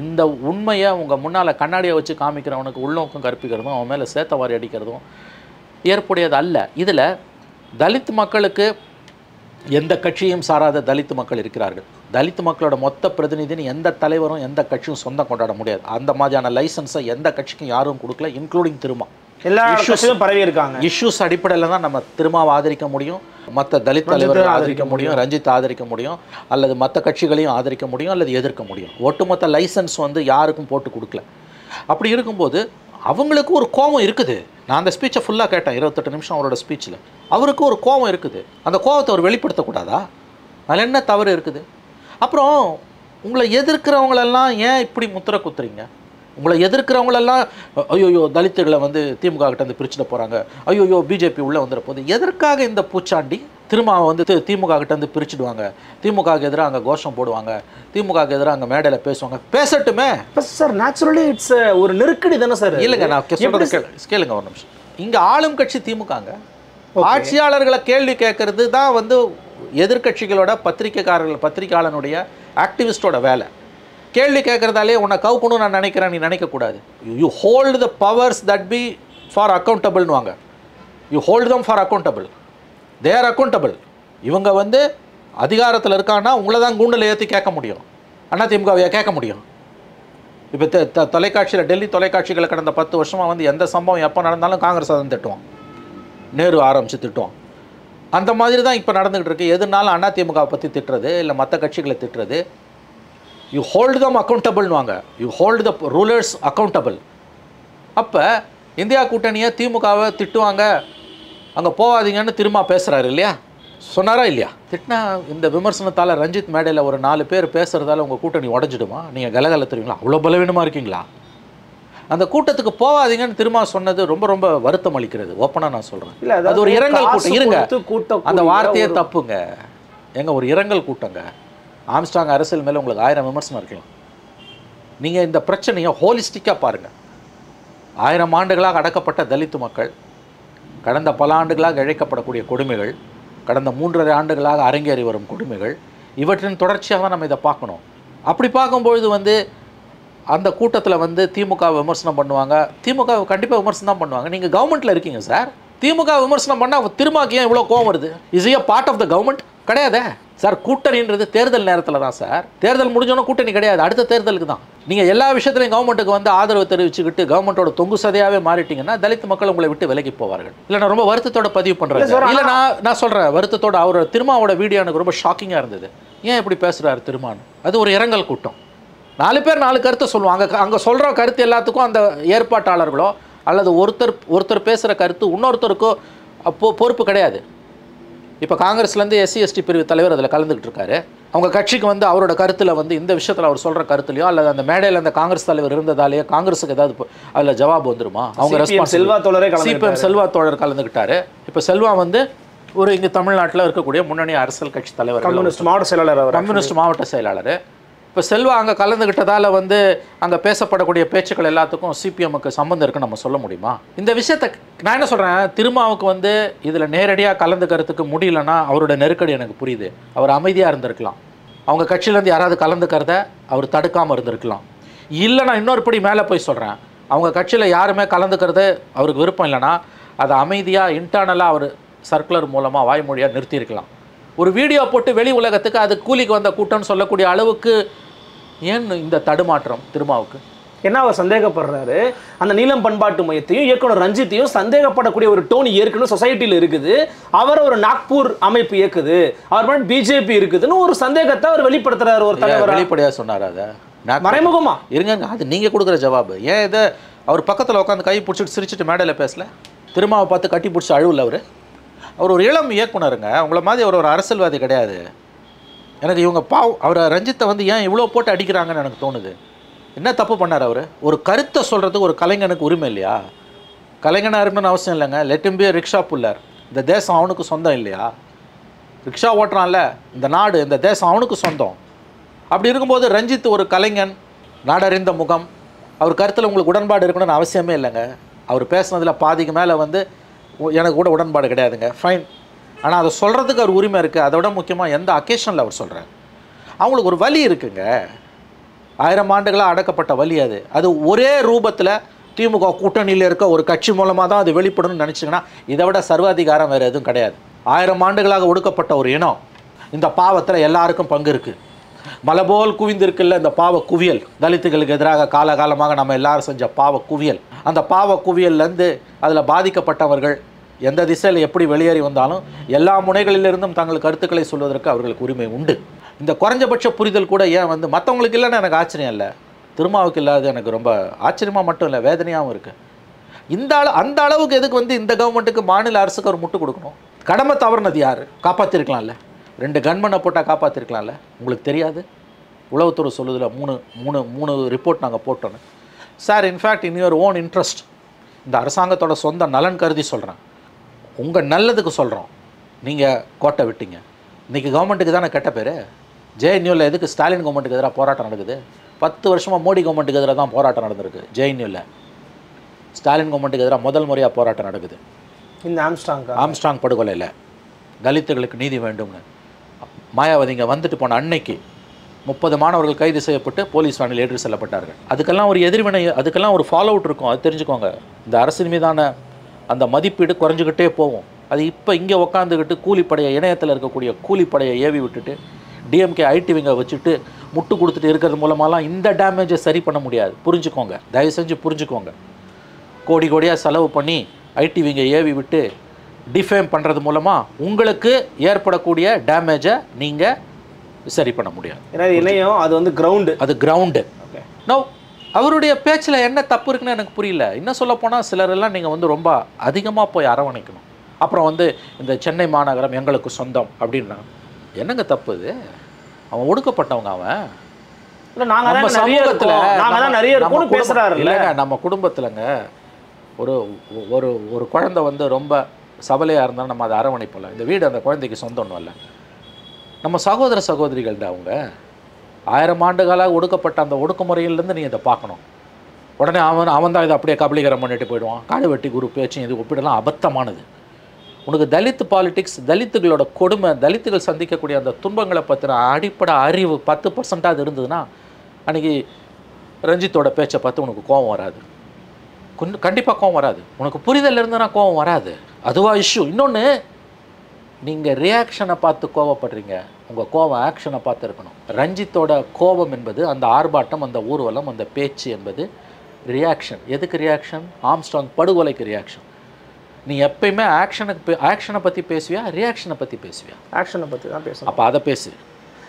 இந்த உண்மையை உங்கள் முன்னால் கண்ணாடியை வச்சு காமிக்கிறவனுக்கு உள்நோக்கம் கற்பிக்கிறதும் அவன் மேலே சேத்தவாரி அடிக்கிறதும் ஏற்புடையது அல்ல. இதில் தலித் மக்களுக்கு எந்த கட்சியும் சாராத தலித் மக்கள் இருக்கிறார்கள். தலித் மக்களோட மொத்த பிரதிநிதின்னு எந்த தலைவரும் எந்த கட்சியும் சொந்தம் கொண்டாட முடியாது. அந்த மாதிரியான லைசன்ஸை எந்த கட்சிக்கும் யாரும் கொடுக்கல, இன்க்ளூடிங் திருமா. எல்லா இஷ்யூஸும் பரவி இருக்காங்க. இஷ்யூஸ் அடிப்படையில் தான் நம்ம திருமாவை ஆதரிக்க முடியும், மற்ற தலித் தலைவர்கள் ஆதரிக்க முடியும், ரஞ்சித் ஆதரிக்க முடியும், அல்லது மற்ற கட்சிகளையும் ஆதரிக்க முடியும், அல்லது எதிர்க்க முடியும். ஒட்டுமொத்த லைசன்ஸ் வந்து யாருக்கும் போட்டு கொடுக்கல. அப்படி இருக்கும்போது அவங்களுக்கு ஒரு கோபம் இருக்குது. நான் அந்த ஸ்பீச்சை ஃபுல்லாக கேட்டேன், 28 நிமிஷம் அவரோட ஸ்பீச்சில். அவருக்கு ஒரு கோபம் இருக்குது. அந்த கோபத்தை அவர் வெளிப்படுத்தக்கூடாதா? அதில் என்ன தவறு இருக்குது? அப்புறம் உங்களை எதிர்க்கிறவங்களெல்லாம் ஏன் இப்படி முத்திரை குத்துறீங்க? உங்களை எதிர்க்கிறவங்களெல்லாம் ஐயோயோ தலித்துகளை வந்து திமுக கிட்ட வந்து பிரிச்சுட போகிறாங்க, ஐயோயோ பிஜேபி உள்ளே வந்துட போகுது, எதற்காக இந்த பூச்சாண்டி? திரும்ப வந்து திமுக கிட்ட வந்து பிரிச்சுடுவாங்க, திமுகவுக்கு எதிராக அங்கே கோஷம் போடுவாங்க, திமுகவுக்கு எதிராக அங்கே மேடையில் பேசுவாங்க. பேசட்டுமே சார், நேச்சுரலி இட்ஸ் ஒரு நெருக்கடி தானே சார். இல்லைங்க, நான் கேளுங்க ஒரு நிமிஷம். இங்கே ஆளும் கட்சி திமுகங்க. ஆட்சியாளர்களை கேள்வி கேட்கறது தான் வந்து எதிர்கட்சிகளோட பத்திரிகையாளனுடைய ஆக்டிவிஸ்டோட வேலை. கேள்வி கேட்குறதாலே உன்னை கவுக்கணும்னு நான் நினைக்கிறேன், நீ நினைக்கக்கூடாது. You hold the powers that be for அக்கௌண்டபிள்னு வாங்க. You hold them for accountable. They are accountable. இவங்க வந்து அதிகாரத்தில் இருக்காங்கன்னா உங்களை தான் கூண்டில் ஏற்றி கேட்க முடியும், அதிமுகவையை கேட்க முடியும். இப்போ தொலைக்காட்சியில் டெல்லி தொலைக்காட்சிகளை கடந்த 10 வருஷமாக வந்து எந்த சம்பவம் எப்போ நடந்தாலும் காங்கிரஸ் தான் திட்டுவோம், நேரு ஆரம்பித்து திட்டுவோம். அந்த மாதிரி தான் இப்போ நடந்துகிட்டு இருக்கு. எதுனாலும் அதிமுகவை பற்றி திட்டுறது, இல்லை மற்ற கட்சிகளை திட்டுறது. யூ ஹோல்டு தம் அக்கௌண்டபிள்னு வாங்க. You hold the rulers accountable. அப்போ இந்தியா கூட்டணியை திமுகவை திட்டுவாங்க, அங்கே போகாதீங்கன்னு திரும்ப பேசுகிறாரு இல்லையா? சொன்னாரா இல்லையா? திட்டினா இந்த விமர்சனத்தால் ரஞ்சித் மேடையில் ஒரு 4 பேர் பேசுகிறதால உங்கள் கூட்டணி உடஞ்சிடுமா? நீங்கள் கலகல தெரியுங்களா? அவ்வளோ பலவீனமாக இருக்கீங்களா? அந்த கூட்டத்துக்கு போகாதீங்கன்னு திரும்ப சொன்னது ரொம்ப ரொம்ப வருத்தம் அளிக்கிறது. ஓப்பனாக நான் சொல்கிறேன். இல்லை, அது ஒரு இரங்கல் கூட்டம். இருங்க, அந்த வார்த்தையே தப்புங்க. எங்க ஒரு இரங்கல் கூட்டங்க. ஆம்ஸ்ட்ராங் அரசியல் மேலே உங்களுக்கு 1000 விமர்சனம் இருக்கலாம். நீங்கள் இந்த பிரச்சனையை ஹோலிஸ்டிக்காக பாருங்கள். 1000 ஆண்டுகளாக அடக்கப்பட்ட தலித்து மக்கள், கடந்த பல ஆண்டுகளாக இழைக்கப்படக்கூடிய கொடுமைகள், கடந்த 3.5 ஆண்டுகளாக அரங்கேறி வரும் கொடுமைகள், இவற்றின் தொடர்ச்சியாக தான் நம்ம இதை பார்க்கணும். அப்படி பார்க்கும்பொழுது வந்து அந்த கூட்டத்தில் வந்து திமுக விமர்சனம் பண்ணுவாங்க. திமுக கண்டிப்பாக விமர்சனம் தான் பண்ணுவாங்க. நீங்கள் கவர்மெண்ட்டில் இருக்கீங்க சார். திமுக விமர்சனம் பண்ணால் திருமாக்கு ஏன் இவ்வளோ கோவம் வருது? Is a part of the government? கிடையாதே சார். கூட்டணின்றது தேர்தல் நேரத்தில் தான் சார். தேர்தல் முடிஞ்சோன்னா கூட்டணி கிடையாது, அடுத்த தேர்தலுக்கு தான். நீங்கள் எல்லா விஷயத்துலையும் கவர்மெண்ட்டுக்கு வந்து ஆதரவு தெரிவிச்சுக்கிட்டு கவர்மெண்ட்டோட தொங்கு சதையாகவே மாறிட்டீங்கன்னா தலித் மக்கள் உங்களை விட்டு விலகி போவார்கள். இல்லை நான் ரொம்ப வருத்தத்தோட பதிவு பண்ணுறேன். இல்லை நான் சொல்கிறேன் வருத்தத்தோட. அவரோட திருமாவோட வீடியோ எனக்கு ரொம்ப ஷாக்கிங்காக இருந்தது. ஏன் இப்படி பேசுகிறாரு திருமான்னு? அது ஒரு இரங்கல் கூட்டம். 4 பேர் 4 கருத்தை சொல்லுவாங்க. அங்கே சொல்கிற கருத்து எல்லாத்துக்கும் அந்த ஏற்பாட்டாளர்களோ அல்லது ஒருத்தர் பேசுகிற கருத்து இன்னொருத்தருக்கோ பொறுப்பு கிடையாது. இப்போ காங்கிரஸ்லேருந்து SC ST பிரிவு தலைவர் அதில் கலந்துக்கிட்டு இருக்காரு. அவங்க கட்சிக்கு வந்து அவரோட கருத்தில் வந்து இந்த விஷயத்தில் அவர் சொல்கிற கருத்துலையோ அல்லது அந்த மேடையில் அந்த காங்கிரஸ் தலைவர் இருந்ததாலேயே காங்கிரஸுக்கு ஏதாவது அதில் ஜவாப் வந்துருமா? அவங்க CPM செல்வா தோழர் கலந்துக்கிட்டாரு. இப்போ செல்வா வந்து ஒரு இங்கே தமிழ்நாட்டில் இருக்கக்கூடிய முன்னணி அரசியல் கட்சி தலைவர், கம்யூனிஸ்ட் மாவட்ட செயலாளர். இப்போ செல்வா அங்கே கலந்துக்கிட்டதால் வந்து அங்கே பேசப்படக்கூடிய பேச்சுக்கள் எல்லாத்துக்கும் CPMக்கு சம்மந்தம் இருக்குன்னு நம்ம சொல்ல முடியுமா? இந்த விஷயத்தை நான் என்ன சொல்கிறேன், திருமாவுக்கு வந்து இதில் நேரடியாக கலந்துக்கிறதுக்கு முடியலன்னா அவரோட நெருக்கடி எனக்கு புரியுது. அவர் அமைதியாக இருந்திருக்கலாம். அவங்க கட்சியிலேருந்து யாராவது கலந்துக்கிறத அவர் தடுக்காமல் இருந்திருக்கலாம். இல்லை நான் இன்னொரு படி மேலே போய் சொல்கிறேன், அவங்க கட்சியில் யாருமே கலந்துக்கிறது அவருக்கு விருப்பம் இல்லைன்னா அதை அமைதியாக இன்டர்னலாக அவர் சர்க்குலர் மூலமாக வாய்மொழியாக நிறுத்தியிருக்கலாம். ஒரு வீடியோ போட்டு வெளி உலகத்துக்கு அது கூலிக்கு வந்த கூட்டம்னு சொல்லக்கூடிய அளவுக்கு ஏன் இந்த தடுமாற்றம் திருமாவுக்கு? என்ன அவர் சந்தேகப்படுறாரு, அந்த நீலம் பண்பாட்டு மையத்தையும் இயக்குனர் ரஞ்சித்தையும் சந்தேகப்படக்கூடிய ஒரு டோன் ஏற்கனவே சொசைட்டியில் இருக்குது. அவர் ஒரு நாக்பூர் அமைப்பு இயக்குது, அவர் BJP இருக்குதுன்னு ஒரு சந்தேகத்தை அவர் வெளிப்படுத்துறாரு. ஒரு தலைவர் வெளிப்படையாக சொன்னார். அதை மறைமுகமா இருங்க, அது நீங்கள் கொடுக்குற ஜவாபு. ஏன் இதை அவர் பக்கத்தில் உட்காந்து கை பிடிச்சிட்டு சிரிச்சிட்டு மேடையில் பேசல? திருமாவை பார்த்து கட்டி பிடிச்சி அழுவில் அவர் ஒரு இளம் இயக்குனருங்க. உங்களை மாதிரி அவர் ஒரு அரசியல்வாதி கிடையாது. எனக்கு இவங்க அவரை ரஞ்சித்தை வந்து ஏன் இவ்வளோ போட்டு அடிக்கிறாங்கன்னு எனக்கு தோணுது. என்ன தப்பு பண்ணார் அவர்? ஒரு கருத்தை சொல்கிறதுக்கு ஒரு கலைஞனுக்கு உரிமை இல்லையா? கலைஞனாக இருக்கணும்னு அவசியம் இல்லைங்க. Let him be a rickshaw puller. இந்த தேசம் அவனுக்கு சொந்தம் இல்லையா? ரிக்ஷா ஓட்டுறான்ல, இந்த நாடு இந்த தேசம் அவனுக்கு சொந்தம். அப்படி இருக்கும்போது ரஞ்சித் ஒரு கலைஞன், நாடறிந்த முகம், அவர் கருத்தில் உங்களுக்கு உடன்பாடு இருக்கணும்னு அவசியமே இல்லைங்க. அவர் பேசுனதில் பாதிக்கு மேலே வந்து எனக்கு கூட உடன்பாடு கிடையாதுங்க, ஃபைன். ஆனால் அதை சொல்கிறதுக்கு அவர் உரிமை இருக்குது. அதை விட முக்கியமாக எந்த அக்கேஷனில் அவர் சொல்கிறார். அவங்களுக்கு ஒரு வலி இருக்குங்க, 1000 ஆண்டுகளாக அடக்கப்பட்ட வலி. அது ஒரே ரூபத்தில் திமுக கூட்டணியில் இருக்க ஒரு கட்சி மூலமாக தான் அது வெளிப்படணும்னு நினச்சிங்கன்னா இதை விட சர்வாதிகாரம் வேறு எதுவும் கிடையாது. 1000 ஆண்டுகளாக ஒடுக்கப்பட்ட ஒரு இனம், இந்த பாவத்தில் எல்லாருக்கும் பங்கு இருக்குது. மலை போல் குவிந்திருக்குல்ல இந்த பாவ குவியல், தலித்துகளுக்கு எதிராக காலகாலமாக நம்ம எல்லாரும் செஞ்ச பாவ குவியல். அந்த பாவ குவியல்லேருந்து அதில் பாதிக்கப்பட்டவர்கள் எந்த திசையில் எப்படி வெளியேறி வந்தாலும் எல்லா முனைகளிலிருந்தும் தங்கள் கருத்துக்களை சொல்வதற்கு அவர்களுக்கு உரிமை உண்டு. இந்த குறைஞ்சபட்ச புரிதல் கூட ஏன் வந்து மற்றவங்களுக்கு இல்லைன்னு எனக்கு ஆச்சரியம் இல்லை, திருமாவுக்கு இல்லாத எனக்கு ரொம்ப ஆச்சரியமாக மட்டும் இல்லை, வேதனையாகவும் இருக்குது. அந்த அளவுக்கு எதுக்கு வந்து இந்த கவர்மெண்ட்டுக்கு மாநில அரசுக்கு அவர் முட்டு கொடுக்கணும்? கடமை தவறுனது யார்? காப்பாற்றிருக்கலாம்ல, 2 கன்மனை போட்டால் காப்பாற்றிருக்கலாம்ல. உங்களுக்கு தெரியாது? உளவுத்துறை சொல்லுதில் 3 ரிப்போர்ட் நாங்கள் போட்டோன்னு. Sir, in fact in your own interest, இந்த அரசாங்கத்தோட சொந்த நலன் கருதி சொல்கிறேன், உங்கள் நல்லதுக்கு சொல்கிறோம், நீங்கள் கோட்டை விட்டீங்க. இன்றைக்கி கவர்மெண்ட்டுக்கு தானே கெட்ட பேர். JNUவில் எதுக்கு ஸ்டாலின் கவர்மெண்ட்டுக்கு எதிராக போராட்டம் நடக்குது? 10 வருஷமாக மோடி கவர்மெண்ட்டுக்கு எதிராக தான் போராட்டம் நடந்திருக்கு. JNUவில் ஸ்டாலின் கவர்மெண்ட்டுக்கு எதிராக முதல் முறையாக போராட்டம் நடக்குது. இந்த ஆம்ஸ்ட்ராங் படுகொலையில் தலித்துகளுக்கு நீதி வேண்டும்னு மாயாவதிங்க வந்துட்டு போன அன்னைக்கு 30 மாணவர்கள் கைது செய்யப்பட்டு போலீஸ் வேனில் ஏற்றி செல்லப்பட்டார்கள். அதுக்கெல்லாம் ஒரு எதிர்வினை, அதுக்கெல்லாம் ஒரு ஃபாலோ அவுட் இருக்கும். அது தெரிஞ்சுக்கோங்க. இந்த அரசின் மீதான அந்த மதிப்பீடு குறைஞ்சிக்கிட்டே போகும். அது இப்போ இங்கே உக்காந்துக்கிட்டு கூலிப்படையை, இணையத்தில் இருக்கக்கூடிய கூலிப்படையை ஏவி விட்டுட்டு DMK IT விங்க வச்சுட்டு முட்டு கொடுத்துட்டு இருக்கிறது மூலமாலாம் இந்த டேமேஜை சரி பண்ண முடியாது. புரிஞ்சுக்கோங்க, தயவு செஞ்சு புரிஞ்சுக்கோங்க. கோடியாக செலவு பண்ணி IT விங்க ஏவி விட்டு டிஃபேம் பண்ணுறது மூலமாக உங்களுக்கு ஏற்படக்கூடிய டேமேஜை நீங்கள் சரி பண்ண முடியாது. ஏன்னா இணையம் அது வந்து கிரவுண்டு. நோ, அவருடைய பேச்சில் என்ன தப்பு இருக்குன்னு எனக்கு புரியல. இன்னும் சொல்ல போனால் சிலரெல்லாம் நீங்கள் வந்து ரொம்ப அதிகமாக போய் அரவணைக்கணும். அப்புறம் வந்து இந்த சென்னை மாநகரம் எங்களுக்கு சொந்தம் அப்படின்னா என்னங்க தப்பு இது? அவன் ஒடுக்கப்பட்டவங்க. அவன் நம்ம சமூகத்தில் இல்லைங்க, நம்ம குடும்பத்தில்ங்க ஒரு ஒரு ஒரு குழந்தை வந்து ரொம்ப சபலையாக இருந்தாலும் நம்ம அதை அரவணைப்போம்ல. இந்த வீடு அந்த குழந்தைக்கு சொந்தம் இல்லை. நம்ம சகோதர சகோதரிகள் தான் அவங்க. 1000 ஆண்டுகளாக ஒடுக்கப்பட்ட அந்த ஒடுக்குமுறையிலேருந்து நீ இதை பார்க்கணும். உடனே அவன் தான் இதை அப்படியே கபலீகரம் பண்ணிட்டு போயிடுவான். காடு வெட்டி குரு பேச்சும் இது ஒப்பிடலாம் அபத்தமானது. உனக்கு தலித் பாலிடிக்ஸ், தலித்துகளோட கொடுமை, தலித்துகள் சந்திக்கக்கூடிய அந்த துன்பங்களை பற்றின அடிப்படை அறிவு 10% இருந்ததுன்னா அன்றைக்கி ரஞ்சித்தோட பேச்சை பார்த்து உனக்கு கோபம் வராது. கண்டிப்பாக கோபம் வராது. உனக்கு புரிதல் இருந்ததுன்னா கோபம் வராது. அதுவா இஷ்யூ. இன்னொன்று, நீங்கள் ரியாக்ஷனை பார்த்து கோபப்படுறீங்க, உங்கள் கோபம் ஆக்ஷனை பார்த்து இருக்கணும். ரஞ்சித்தோட கோபம் என்பது, அந்த ஆர்ப்பாட்டம், அந்த ஊர்வலம், அந்த பேச்சு என்பது ரியாக்ஷன். எதுக்கு ரியாக்ஷன்? ஆம்ஸ்ட்ராங் படுகொலைக்கு ரியாக்ஷன். நீ எப்பயுமே ஆக்ஷனை பற்றி பேசுவியா, ரியாக்ஷனை பற்றி பேசுவியா? ஆக்ஷனை பற்றி தான் பேசணும். அப்போ அதை பேசு.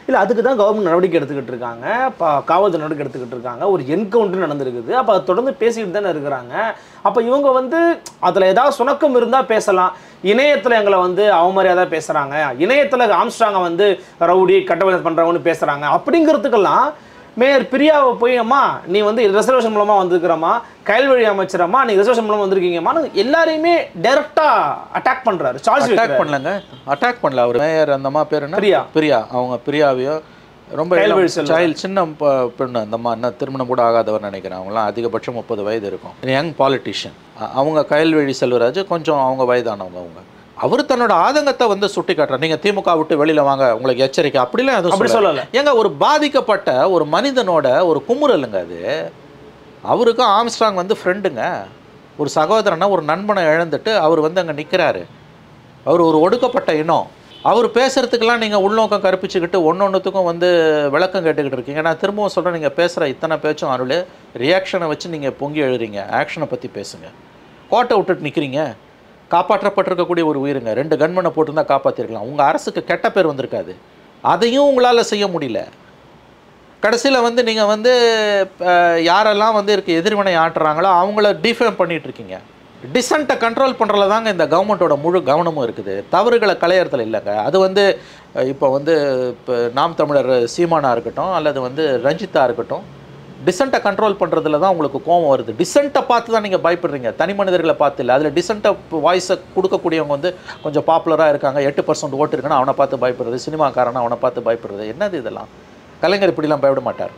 இல்லை, அதுக்கு தான் கவர்மெண்ட் நடவடிக்கை எடுத்துக்கிட்டு இருக்காங்க. இப்போ காவல்துறை நடவடிக்கை எடுத்துக்கிட்டு இருக்காங்க. ஒரு என்கவுண்டர் நடந்திருக்குது. அப்போ அதை தொடர்ந்து பேசிக்கிட்டு தானே இருக்கிறாங்க. அப்போ இவங்க வந்து அதில் ஏதாவது சுணக்கம் இருந்தால் பேசலாம். இணையத்தில் எங்களை வந்து அவமரியாதை பேசுகிறாங்க, இணையத்தில் ஆம்ஸ்ட்ராங்கை வந்து ரவுடி கட்டவிழ்த்து பண்ணுறவங்கன்னு பேசுகிறாங்க அப்படிங்கிறதுக்கெல்லாம் மேயர் பிரியாவை போய், அம்மா நீ வந்து ரிசர்வேஷன் மூலமாக வந்திருக்கிறம்மா, கயல்வழி அமைச்சரம்மா நீ ரிசர்வேஷன் மூலமாக வந்திருக்கீங்கம்மா, எல்லாரையுமே டைரெக்டாக அட்டாக் பண்ணுறாரு. அட்டாக் பண்ணலங்க, அட்டாக் பண்ணல. அவர் மேயர் அந்தம்மா பேர் என்ன? பிரியா. அவங்க பிரியாவையோ ரொம்ப சின்ன பெண்ணு, அந்தம்மா என்ன திருமணம் கூட ஆகாதவர் நினைக்கிறேன். அவங்களாம் அதிகபட்சம் 30 வயது இருக்கும். Young politician. அவங்க கயல்வழி செல்வராஜ் கொஞ்சம் அவங்க வயதானவங்க. அவங்க அவர் தன்னோட ஆதங்கத்தை வந்து சுட்டி காட்டுறார். நீங்கள் திமுக விட்டு வெளியில் வாங்க, உங்களுக்கு எச்சரிக்கை, அப்படிலாம் எதுவும் சொல்லலை. ஏங்க, ஒரு பாதிக்கப்பட்ட ஒரு மனிதனோட ஒரு குமுறலுங்க அது. அவருக்கும் ஆம்ஸ்ட்ராங் வந்து ஃப்ரெண்டுங்க, ஒரு சகோதரனை, ஒரு நண்பனை இழந்துட்டு அவர் வந்து அங்கே நிற்கிறாரு. அவர் ஒரு ஒடுக்கப்பட்ட இனம். அவர் பேசுகிறதுக்கெல்லாம் நீங்கள் உள்நோக்கம் கற்பிச்சுக்கிட்டு ஒன்றொன்றுத்துக்கும் வந்து விளக்கம் கேட்டுக்கிட்டு இருக்கீங்க. நான் திரும்பவும் சொல்கிறேன், நீங்கள் பேசுகிற இத்தனை பேச்சும் அருள் ரியாக்ஷனை வச்சு நீங்கள் பொங்கி எழுறீங்க. ஆக்ஷனை பற்றி பேசுங்க. கோட்டை விட்டுட்டு நிற்கிறீங்க. காப்பாற்றப்பட்டிருக்கக்கூடிய ஒரு உயிருங்க. 2 கன்மனை போட்டுருந்தா காப்பாற்றிருக்கலாம். உங்கள் அரசுக்கு கெட்ட பேர் வந்திருக்காது. அதையும் உங்களால் செய்ய முடியல. கடைசியில் வந்து நீங்கள் வந்து யாரெல்லாம் வந்து எதிர்வினை ஆட்டுறாங்களோ அவங்கள டிஃபேம் பண்ணிகிட்ருக்கீங்க. டிசன்ட்டை கண்ட்ரோல் பண்ணுறதுல தாங்க இந்த கவர்மெண்ட்டோட முழு கவனமும் இருக்குது. தவறுகளை களையறதுல இல்லைங்க. அது வந்து இப்போ வந்து இப்போ நாம் தமிழர் சீமானா இருக்கட்டும் அல்லது வந்து ரஞ்சித்தா இருக்கட்டும், டிசன்ட்டை கண்ட்ரோல் பண்ணுறதுல தான் உங்களுக்கு கோபம் வருது. டிசன்ட்டை பார்த்து தான் நீங்கள் பயப்படுறீங்க, தனி மனிதர்களை பார்த்து இல்லை. அதில் டிசன்ட்டை வாய்ஸை கொடுக்கக்கூடியவங்க வந்து கொஞ்சம் பாப்புலராக இருக்காங்க, 8% ஓட்டு இருக்குன்னா அவனை பார்த்து பயப்படுறது, சினிமாக்காரனை அவனை பார்த்து பயப்படுறது. என்னது இதெல்லாம்? கலைஞர் இப்படிலாம் பயப்பட மாட்டார்.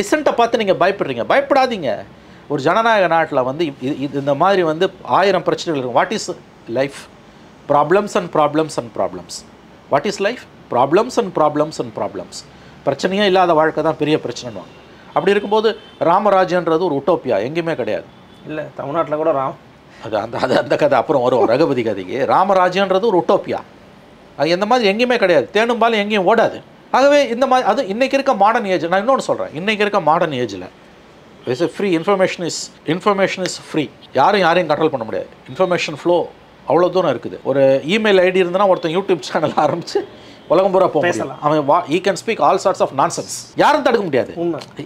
டிசன்ட்டை பார்த்து நீங்கள் பயப்படுறீங்க. பயப்படாதீங்க. ஒரு ஜனநாயக நாட்டில் வந்து இந்த மாதிரி வந்து 1000 பிரச்சனைகள் இருக்கும். What is life? Problems and problems and problems. What is life? Problems and problems and problems. பிரச்சனையே இல்லாத வாழ்க்கை தான் பெரிய பிரச்சனைன்னு. அப்படி இருக்கும்போது ராமராஜ்யன்றது ஒரு உட்டோப்பியா எங்கேயுமே கிடையாது. இல்லை, தமிழ்நாட்டில் கூட அந்த கதை அப்புறம் வரும், ரகுபதி கதைக்கு. ராமராஜ்யன்றது ஒரு உட்டோப்பியா. அது எந்த மாதிரி எங்கேயுமே கிடையாது. தேனும்பாலும் எங்கேயும் ஓடாது. ஆகவே இந்த மாதிரி அது இன்றைக்கி இருக்க மாடர்ன் ஏஜ். நான் இன்னொன்று சொல்கிறேன், இன்றைக்கி இருக்க மாடர்ன் ஏஜில் ஃப்ரீ இன்ஃபர்மேஷன் இஸ் ஃப்ரீ. யாரையும் கண்ட்ரோல் பண்ண முடியாது. இன்ஃபர்மேஷன் ஃப்ளோ அவ்வளோ தூரம் இருக்குது. ஒரு இமெயில் ஐடி இருந்ததுன்னா ஒருத்தன் யூடியூப் சேனல் ஆரம்பித்து உலகம் பூரா பேசலாம். அவன் he can speak all sorts of nonsense. யாரும் தடுக்க முடியாது.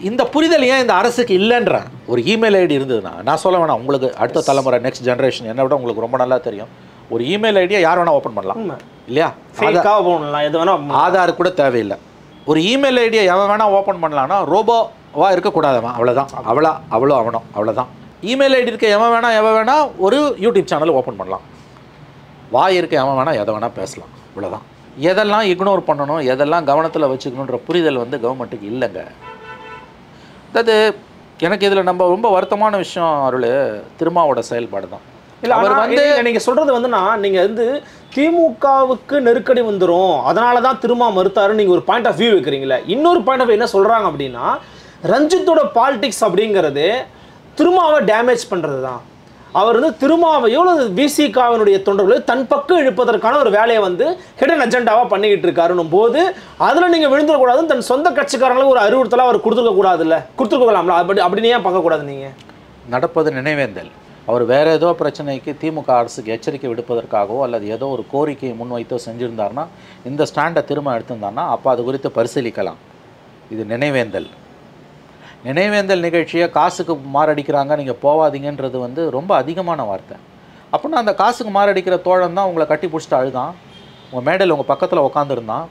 இந்த புரிதல் ஏன் இந்த அரசுக்கு இல்லைன்ற? ஒரு இமெயில் ஐடி இருந்ததுன்னா, நான் சொல்ல வேணாம், உங்களுக்கு அடுத்த தலைமுறை நெக்ஸ்ட் ஜென்ரேஷன் என்னை விட உங்களுக்கு ரொம்ப நல்லா தெரியும். ஒரு இமெயில் ஐடியை யார் வேணால் ஓப்பன் பண்ணலாம் இல்லையா? ஆதார் கூட தேவையில்லை. ஒரு இமெயில் ஐடியை எவன் வேணால் ஓப்பன் பண்ணலான்னா ரோபோவாக இருக்கக்கூடாதவன், அவ்வளோதான். அவ்வளோதான். இமெயில் ஐடி இருக்க எவன் வேணா ஒரு யூடியூப் சேனல் ஓப்பன் பண்ணலாம். வாய் இருக்க எவன் வேணால் எதை வேணால் பேசலாம், இவ்வளோதான். எதெல்லாம் இக்னோர் பண்ணணும், எதெல்லாம் கவனத்தில் வச்சுக்கணுன்ற புரிதல் வந்து கவர்மெண்ட்டுக்கு இல்லைங்க. அதாவது எனக்கு இதில் நம்ம ரொம்ப வருத்தமான விஷயம் அருள் திருமாவோட செயல்பாடு தான். இல்லை, அவர் வந்து நீங்கள் சொல்கிறது வந்துன்னா, நீங்கள் வந்து திமுகவுக்கு நெருக்கடி வந்துடும், அதனால தான் திருமா மறுத்தாருன்னு நீங்கள் ஒரு பாயிண்ட் ஆஃப் வியூ வைக்கிறீங்களே. இன்னொரு பாயிண்ட் ஆஃப் வியூ என்ன சொல்கிறாங்க அப்படின்னா, ரஞ்சித்தோட பாலிடிக்ஸ் அப்படிங்கிறது திருமாவை டேமேஜ் பண்ணுறது தான். அவர் வந்து திருமாவையோ விசிகாவினுடைய தொண்டர்களை தன் பக்கம் இழுப்பதற்கான ஒரு வேலையை வந்து ஹிடன் அஜெண்டாவாக பண்ணிக்கிட்டு இருக்காருன்னும் போது அதில் நீங்கள் விழுந்துடக்கூடாதுன்னு தன் சொந்த கட்சிக்காரங்களுக்கு ஒரு அறிவுறுத்தலாக அவர் கொடுத்துருக்கலாம்ல. அப்படின்னு ஏன் பார்க்கக்கூடாது? நீங்கள் நடப்பது நினைவேந்தல். அவர் வேறு ஏதோ பிரச்சனைக்கு திமுக அரசுக்கு எச்சரிக்கை விடுப்பதற்காகவோ அல்லது ஏதோ ஒரு கோரிக்கையை முன்வைத்தோ செஞ்சுருந்தாருன்னா, இந்த ஸ்டாண்டை திரும்ப எடுத்திருந்தாருன்னா அப்போ அது குறித்து பரிசீலிக்கலாம். இது நினைவேந்தல் நிகழ்ச்சியை காசுக்கு மாரடிக்கிறாங்க, நீங்கள் போவாதீங்கன்றது வந்து ரொம்ப அதிகமான வார்த்தை. அப்படின்னா அந்த காசுக்கு மாரடிக்கிற தோழன் தான் உங்களை கட்டி பிடிச்சிட்டு அழுதான், உங்கள் மேடையில் உங்கள் பக்கத்தில் உட்காந்துருந்தான்.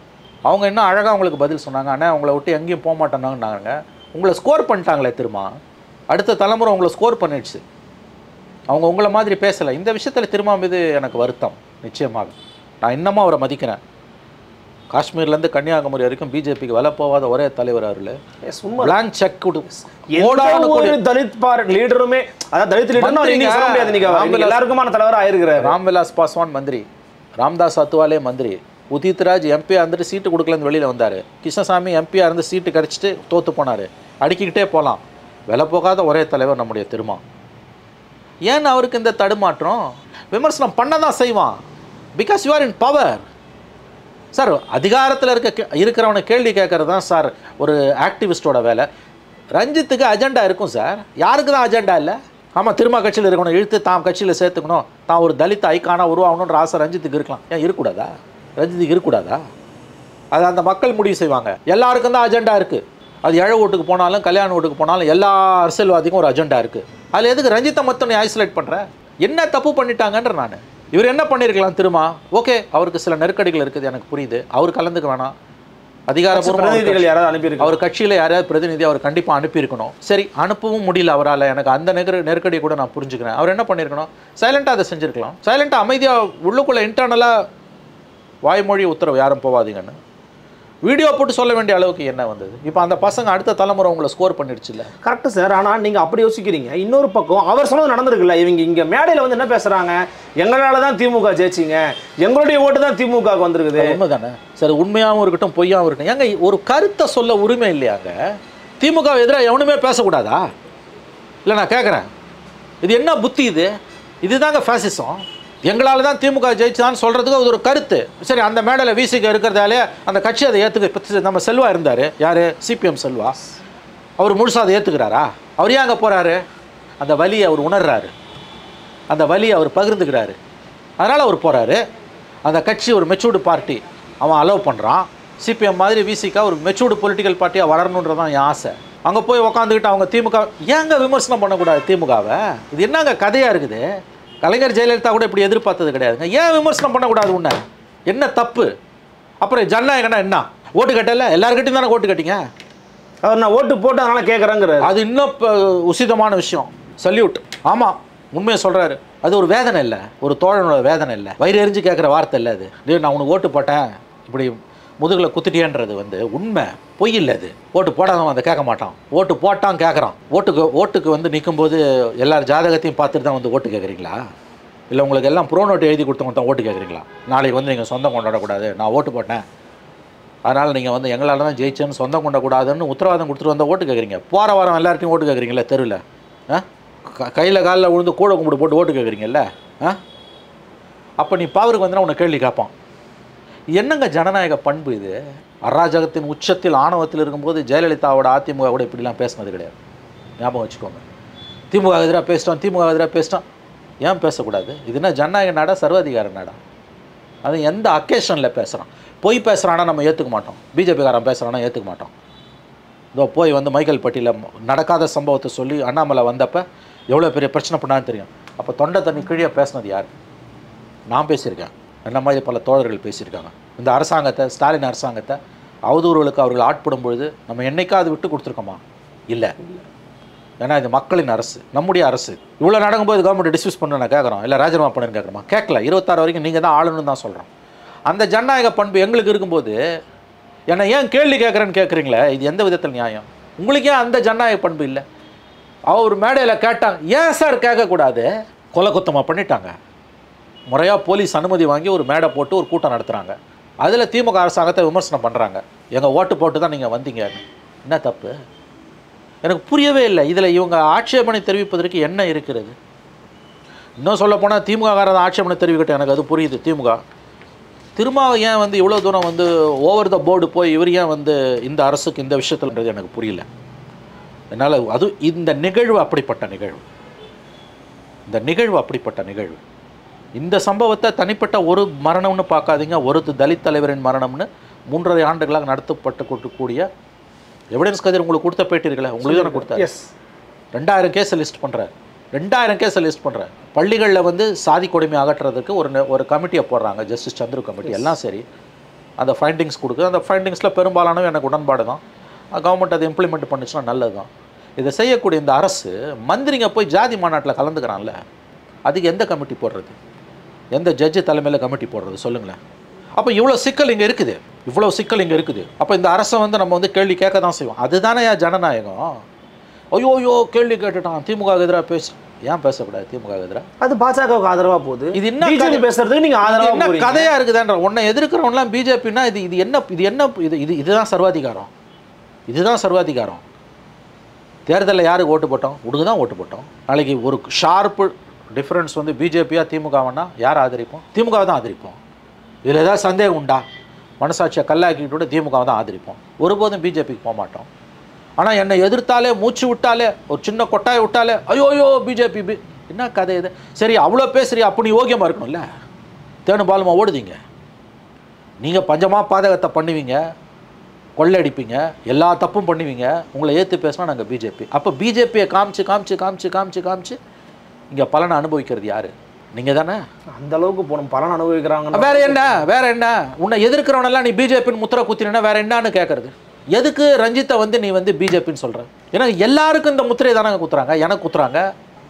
அவங்க இன்னும் அழகாக உங்களுக்கு பதில் சொன்னாங்க, ஆனால் உங்களை விட்டு எங்கேயும் போக மாட்டேன்னாங்க. உங்களை ஸ்கோர் பண்ணிட்டாங்களே திரும்ப, அடுத்த தலைமுறை உங்களை ஸ்கோர் பண்ணிடுச்சு. அவங்க உங்களை மாதிரி பேசலை. இந்த விஷயத்தில் திரும்ப மீது எனக்கு வருத்தம். நிச்சயமாக நான் இன்னமும் அவரை மதிக்கிறேன். காஷ்மீர்லேருந்து கன்னியாகுமரி வரைக்கும் பிஜேபிக்கு விலை போகாத ஒரே தலைவர் அவரு. பிளாங்க் செக் கொடு. தலித் லீடருமே, அதாவது தலித் லீடர் எல்லாருக்குமான தலைவராக ஆயிருக்கிறார். ராம்விலாஸ் பாஸ்வான் மந்திரி, ராம்தாஸ் அத்வாலே மந்திரி, உதித்ராஜ் எம்பியாக இருந்துட்டு சீட்டு கொடுக்கலன்னு வெளியில் வந்தார். கிருஷ்ணசாமி எம்பியாக இருந்து சீட்டு கிடச்சிட்டு தோற்று போனார். அடுக்கிக்கிட்டே போகலாம். விலை போகாத ஒரே தலைவர் நம்முடைய திருமா. ஏன் அவருக்கு இந்த தடுமாற்றம்? விமர்சனம் பண்ண தான் செய்வான். Because you are in power. Sir, அதிகாரத்தில் இருக்கிறவனை கேள்வி கேட்குறது தான் சார் ஒரு ஆக்டிவிஸ்டோட வேலை. ரஞ்சித்துக்கு அஜெண்டா இருக்கும் சார். யாருக்கு தான் அஜெண்டா இல்லை? ஆமாம், திருமா கட்சியில் இருக்கணும், இழுத்து தான் கட்சியில் சேர்த்துக்கணும், தான் ஒரு தலித் ஐக்கானாக உருவாகணுன்ற ஆசை ரஞ்சித்துக்கு இருக்கலாம். ஏன் இருக்கக்கூடாதா? ரஞ்சித்துக்கு இருக்கக்கூடாதா? அது அந்த மக்கள் முடிவு செய்வாங்க. எல்லாருக்கும் தான் அஜெண்டா இருக்குது. அது ஏழை வீட்டுக்கு போனாலும் கல்யாண வீட்டுக்கு போனாலும் எல்லா அரசியல்வாதிக்கும் ஒரு அஜெண்டா இருக்குது. அதில் எதுக்கு ரஞ்சித்தை மட்டும் நீ ஐசோலேட் பண்ணுற? என்ன தப்பு பண்ணிட்டாங்கன்ற நான். இவர் என்ன பண்ணியிருக்கலாம் திருமா? ஓகே, அவருக்கு சில நெருக்கடிகள் இருக்குது, எனக்கு புரியுது. அவர் கலந்துக்க வேணாம். அதிகாரப்பூர்வ யாராவது அனுப்பியிருக்கு, அவர் கட்சியில் யாராவது பிரதிநிதி அவர் கண்டிப்பாக அனுப்பியிருக்கணும். சரி, அனுப்பவும் முடியல அவரால். எனக்கு அந்த நெருக்கடி கூட நான் புரிஞ்சுக்கிறேன். அவர் என்ன பண்ணியிருக்கணும்? சைலண்ட்டாக அதை செஞ்சுருக்கலாம். சைலண்ட்டாக அமைதியாக உள்ளுக்குள்ளே இன்டர்னலாக வாய்மொழி உத்தரவு யாரும் போவாதீங்கன்னு வீடியோ போட்டு சொல்ல வேண்டிய அளவுக்கு என்ன வந்தது? இப்போ அந்த பசங்க அடுத்த தலைமுறை உங்களை ஸ்கோர் பண்ணிடுச்சு இல்லை? Correct sir. ஆனால் நீங்கள் அப்படி யோசிக்கிறீங்க. இன்னொரு பக்கம் அவர் சொன்னது நடந்திருக்குல்ல. இவங்க இங்கே மேடையில் வந்து என்ன பேசுகிறாங்க? எங்களால் தான் திமுக ஜெயிச்சிங்க, எங்களுடைய ஓட்டு தான் திமுக வந்திருக்குது. உண்மை தானே சார்? உண்மையாகவும் இருக்கட்டும், பொய்யாகவும் இருக்கட்டும். ஏங்க ஒரு கருத்தை சொல்ல உரிமை இல்லையாங்க? திமுக எதிராக எவனுமே பேசக்கூடாதா? இல்லை, நான் கேட்குறேன், இது என்ன புத்தி? இதுதாங்க ஃபேசிசம். எங்களால் தான் திமுக ஜெயிச்சான்னு சொல்கிறதுக்கு அது ஒரு கருத்து. சரி, அந்த மேடையில் விசிக இருக்கிறதாலே அந்த கட்சி அதை ஏற்றுக்க. இப்போ நம்ம செல்வா இருந்தார், யார்? சிபிஎம் செல்வா. அவர் முழுசாக அதை ஏற்றுக்கிறாரா? அவர் ஏன் அங்கே போகிறாரு? அந்த வலியை அவர் உணர்றாரு, அந்த வலியை அவர் பகிர்ந்துக்கிறாரு, அதனால் அவர் போகிறாரு. அந்த கட்சி ஒரு மெச்சூர்டு பார்ட்டி, அவன் அலோவ் பண்ணுறான். சிபிஎம் மாதிரி விசிகா ஒரு மெச்சூர்டு பொலிட்டிக்கல் பார்ட்டியாக வளரணுன்றதான் என் ஆசை. அங்கே போய் உக்காந்துக்கிட்டு அவங்க திமுக ஏங்க விமர்சனம் பண்ணக்கூடாது திமுகவை? இது என்னங்க கதையாக இருக்குது? கலைஞர் ஜெயலலிதா கூட இப்படி எதிர்பார்த்தது கிடையாதுங்க. ஏன் விமர்சனம் பண்ணக்கூடாது? உன்ன என்ன தப்பு? அப்புறம் ஜனநாயகனா என்ன? ஓட்டு கட்டல, எல்லாருக்கிட்டையும் தானே ஓட்டு கட்டிங்க. அவர் நான் ஓட்டு போட்டு அதனால கேட்குறேங்கிற அது இன்னும் உசிதமான விஷயம். சல்யூட். ஆமாம், உண்மையை சொல்கிறாரு. அது ஒரு வேதனை இல்லை, ஒரு தோழனோட வேதனை இல்லை, வயிறு எரிஞ்சு கேட்குற வார்த்தை இல்லை அது. நான் உனக்கு ஓட்டு போட்டேன் இப்படி முதுகில் குத்திட்டியன்றது உண்மை, பொய் இல்லை. அது ஓட்டு போடாதவன் அதை கேட்க மாட்டான். ஓட்டு போட்டான் கேட்குறான். ஓட்டுக்கு நிற்கும்போது எல்லார் ஜாதகத்தையும் பார்த்துட்டு தான் ஓட்டு கேட்குறீங்களா? இல்லை உங்களுக்கு எல்லாம் ப்ரோ நோட்டு எழுதி கொடுத்தவங்க தான் ஓட்டு கேட்குறீங்களா? நாளைக்கு நீங்கள் சொந்தம் கொண்டாடக்கூடாது, நான் ஓட்டு போட்டேன் அதனால் நீங்கள் எங்களால் தான் ஜெயிச்சேன்னு சொந்தம் கொண்டாடக்கூடாதுன்னு உத்தரவாதம் கொடுத்துட்டு வந்தால் ஓட்டு கேட்குறீங்க. போகிற வாரம் எல்லார்ட்டையும் ஓட்டு கேட்குறீங்களே தெருவில். கையில் காலில் விழுந்து கூட கும்பிட்டு போட்டு ஓட்டு கேட்குறீங்கல்ல? அப்போ நீ பவருக்கு வந்தனா உன்னை கேள்வி கேட்பான். என்னங்க ஜனநாயக பண்பு இது? அராஜகத்தின் உச்சத்தில் ஆணவத்தில் இருக்கும்போது ஜெயலலிதாவோட அதிமுக கூட இப்படிலாம் பேசினது கிடையாது. ஞாபகம் வச்சுக்கோங்க. திமுக எதிராக பேசிட்டோம். ஏன் பேசக்கூடாது? இது என்ன ஜனநாயக நாடா, சர்வாதிகார நாடா? அது எந்த அக்கேஷனில் பேசுகிறான்? பொய் பேசுகிறானா நம்ம ஏற்றுக்க மாட்டோம். பிஜேபிக்காரன் பேசுகிறானா ஏற்றுக்க மாட்டோம். இதோ போய் மைக்கேல் பட்டியில் நடக்காத சம்பவத்தை சொல்லி அண்ணாமலை வந்தப்போ எவ்வளோ பெரிய பிரச்சனை பண்ணான்னு தெரியும். அப்போ தொண்டை தண்ணி கீழே பேசினது யார்? நான் பேசியிருக்கேன், என்ன மாதிரி பல தோழர்கள் பேசியிருக்காங்க. இந்த அரசாங்கத்தை, ஸ்டாலின் அரசாங்கத்தை அவதூறுகளுக்கு அவர்கள் ஆட்படும் பொழுது நம்ம என்னைக்காவது விட்டு கொடுத்துருக்கோமா? இல்லை. ஏன்னா இது மக்களின் அரசு, நம்முடைய அரசு. இவ்வளோ நடக்கும்போது கவர்மெண்ட் டிஸ்மிஸ் பண்ண நான் கேட்குறோம், இல்லை ராஜினாமா பண்ணுன்னு கேட்குறோமா? கேட்கல. 26 வரைக்கும் நீங்கள் தான் ஆளணும்னு தான் சொல்கிறோம். அந்த ஜனநாயக பண்பு எங்களுக்கு இருக்கும்போது என்னை ஏன் கேள்வி கேட்குறேன்னு கேட்குறீங்களே, இது எந்த விதத்தில் நியாயம்? உங்களுக்கு ஏன் அந்த ஜனநாயக பண்பு இல்லை? அவர் மேடையில் கேட்டாங்க, ஏன் சார் கேட்கக்கூடாது? கொலை குத்தமாக பண்ணிட்டாங்க. முறையாக போலீஸ் அனுமதி வாங்கி ஒரு மேடை போட்டு ஒரு கூட்டம் நடத்துகிறாங்க. அதில் திமுக அரசாங்கத்தை விமர்சனம் பண்ணுறாங்க. எங்கள் ஓட்டு போட்டு தான் நீங்கள் வந்தீங்க. என்ன தப்பு? எனக்கு புரியவே இல்லை. இதில் இவங்க ஆட்சேபனை தெரிவிப்பதற்கு என்ன இருக்கிறது? இன்னும் சொல்ல போனால் திமுககாரன் ஆட்சேபனை தெரிவிக்கட்டும், எனக்கு அது புரியுது. திமுக திரும்ப ஏன் இவ்வளோ தூரம் ஓவர் த போர்டு போய் இவர் ஏன் இந்த அரசுக்கு இந்த விஷயத்துலன்றது எனக்கு புரியல. என்னால் அது இந்த நிகழ்வு அப்படிப்பட்ட நிகழ்வு. இந்த சம்பவத்தை தனிப்பட்ட ஒரு மரணம்னு பார்க்காதீங்க. ஒரு தலித் தலைவரின் மரணம்னு 3.5 ஆண்டுகளாக நடத்தப்பட்டுக்கூடிய எவிடன்ஸ் கதிர் உங்களுக்கு கொடுத்த பேட்டிருக்கல, உங்களுக்கு தானே கொடுத்தாரு. 2000 கேஸை லிஸ்ட் பண்ணுறாரு. 2000 கேஸை லிஸ்ட் பண்ணுறாரு. பள்ளிகளில் சாதி கொடுமை அகற்றுறதுக்கு ஒரு கமிட்டியை போடுறாங்க, ஜஸ்டிஸ் சந்துரு கமிட்டி. எல்லாம் சரி, அந்த ஃபைண்டிங்ஸ் கொடுக்குது. அந்த ஃபைண்டிங்ஸில் பெரும்பாலானவை எனக்கு உடன்பாடு தான். கவர்மெண்ட் அதை இம்ப்ளிமெண்ட் பண்ணிச்சுன்னா நல்லது தான். இதை செய்யக்கூடிய இந்த அரசு மந்திரிங்க போய் ஜாதி மாநாட்டில் கலந்துக்கிறான்ல, அதுக்கு எந்த கமிட்டி போடுறது? எந்த ஜட்ஜு தலைமையில் கமிட்டி போடுறது சொல்லுங்களேன்? அப்போ இவ்வளோ சிக்கல் இங்கே இருக்குது. அப்போ இந்த அரசை நம்ம கேள்வி கேட்க தான் செய்வோம். அதுதானே ஜனநாயகம்? ஐயோ கேள்வி கேட்டுட்டான், திமுக எதிராக பேச ஏன் பேசக்கூடாது திமுக எதிராக? அது பாஜகவுக்கு ஆதரவா போகுது. இது என்ன பிஜேபி பேசுறதுக்கு நீங்க ஆதரவா போறீங்க. கதையா இருக்குதான்ற உன்னை எதிர்க்கிறவன்லாம் பிஜேபின்னா இதுதான் சர்வாதிகாரம். இதுதான் சர்வாதிகாரம். தேர்தலில் யாருக்கு ஓட்டு போட்டோம்? உடுக்கு தான் ஓட்டு போட்டோம். நாளைக்கு ஒரு ஷார்ப்பு டிஃப்ரென்ஸ் வந்து பிஜேபியா திமுகவனா யார் ஆதரிப்போம்? திமுகவை தான் ஆதரிப்போம். இதில் ஏதாவது சந்தேகம் உண்டா? மனசாட்சியை கல்லாக்கிட்டு திமுகவை தான் ஆதரிப்போம். ஒருபோதும் பிஜேபிக்கு போக மாட்டோம். ஆனால் என்னை எதிர்த்தாலே, மூச்சு விட்டாலே, ஒரு சின்ன கொட்டாயை விட்டாலே ஐயோ பிஜேபி என்ன கதை இது? சரி அவ்வளோ பேசுறியா, அப்போ நீ ஓகேமா இருக்கணும்ல. தேனு பாலுமா ஓடுதீங்க. நீங்கள் பஞ்சமாக பாதகத்தை பண்ணுவீங்க, கொள்ளையடிப்பீங்க, எல்லா தப்பும் பண்ணுவீங்க. உங்களை ஏற்று பேசினா நாங்கள் பிஜேபி. அப்போ பிஜேபியை காமிச்சு காமிச்சு காமிச்சு காமிச்சு காமிச்சு இங்கே பலனை அனுபவிக்கிறது யார்? நீங்கள் தானே. அந்த அளவுக்கு போகணும், பலன் அனுபவிக்கிறாங்க. வேற என்ன உன்னை எதிர்க்கிறவனெல்லாம் நீ பிஜேபின்னு முத்திரை குத்தினா வேற என்னன்னு கேட்கறது? எதுக்கு ரஞ்சித்தை வந்து நீ வந்து பிஜேபின்னு சொல்கிற? ஏன்னா எல்லாருக்கும் இந்த முத்திரை தானே குத்துறாங்க. எனக்கு குத்துறாங்க,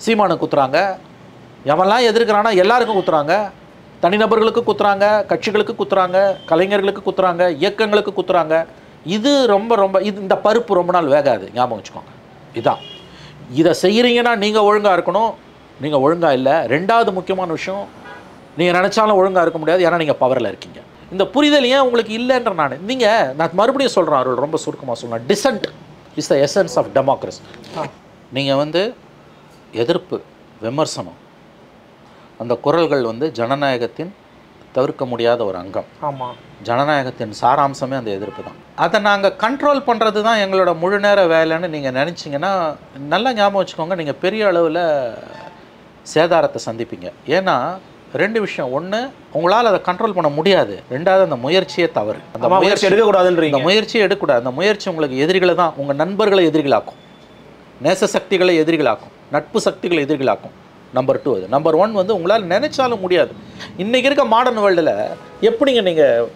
சீமானுக்கு குத்துறாங்க, எவன்லாம் எதிர்க்கிறானா எல்லாருக்கும் குத்துறாங்க. தனிநபர்களுக்கு குத்துறாங்க, கட்சிகளுக்கு குத்துறாங்க, கலைஞர்களுக்கு குத்துறாங்க, இயக்கங்களுக்கு குத்துறாங்க. இது ரொம்ப இது இந்த பருப்பு ரொம்ப நாள் வேகாது, ஞாபகம் வச்சுக்கோங்க. இதான் இதை செய்கிறீங்கன்னா நீங்கள் ஒழுங்காக இருக்கணும். நீங்கள் ஒழுங்காக இல்லை. ரெண்டாவது முக்கியமான விஷயம், நீங்கள் நினச்சாலும் ஒழுங்காக இருக்க முடியாது. ஏன்னா நீங்கள் பவரில் இருக்கீங்க. இந்த புரிதல் ஏன் உங்களுக்கு இல்லைன்ற நான் மறுபடியும் சொல்கிறேன். அவர்கள் ரொம்ப சுருக்கமாக சொல்லலாம். Dissent is the essence of democracy. நீங்கள் வந்து எதிர்ப்பு, விமர்சனம், அந்த குரல்கள் வந்து ஜனநாயகத்தின் தவிர்க்க முடியாத ஒரு அங்கம். ஆமாம், ஜனநாயகத்தின் சாராம்சமே அந்த எதிர்ப்பு தான். அதை நாங்கள் கண்ட்ரோல் பண்ணுறது தான் எங்களோட முழு நேர வேலைன்னு நீங்கள் நினச்சிங்கன்னா நல்லா ஞாபகம் வச்சுக்கோங்க. நீங்கள் பெரிய அளவில் சேதாரத்தை சந்திப்பீங்க. ஏன்னா ரெண்டு விஷயம். ஒன்று, உங்களால் அதை கண்ட்ரோல் பண்ண முடியாது. ரெண்டாவது, அந்த முயற்சியே தவறு. அந்த முயற்சி எடுக்கக்கூடாதுன்றீங்க. அந்த முயற்சியை எடுக்கக்கூடாது. அந்த முயற்சி உங்களுக்கு எதிரிகளை தான், உங்கள் நண்பர்களை எதிரிகளாக்கும், நேச சக்திகளை எதிரிகளாக்கும், நட்பு சக்திகளை எதிரிகளாக்கும். நம்பர் 2 அது. நம்பர் 1 வந்து உங்களால் நினைச்சாலும் முடியாது. இன்றைக்கி இருக்க மாடர்ன் வேர்ல்டில் எப்படிங்க நீங்கள்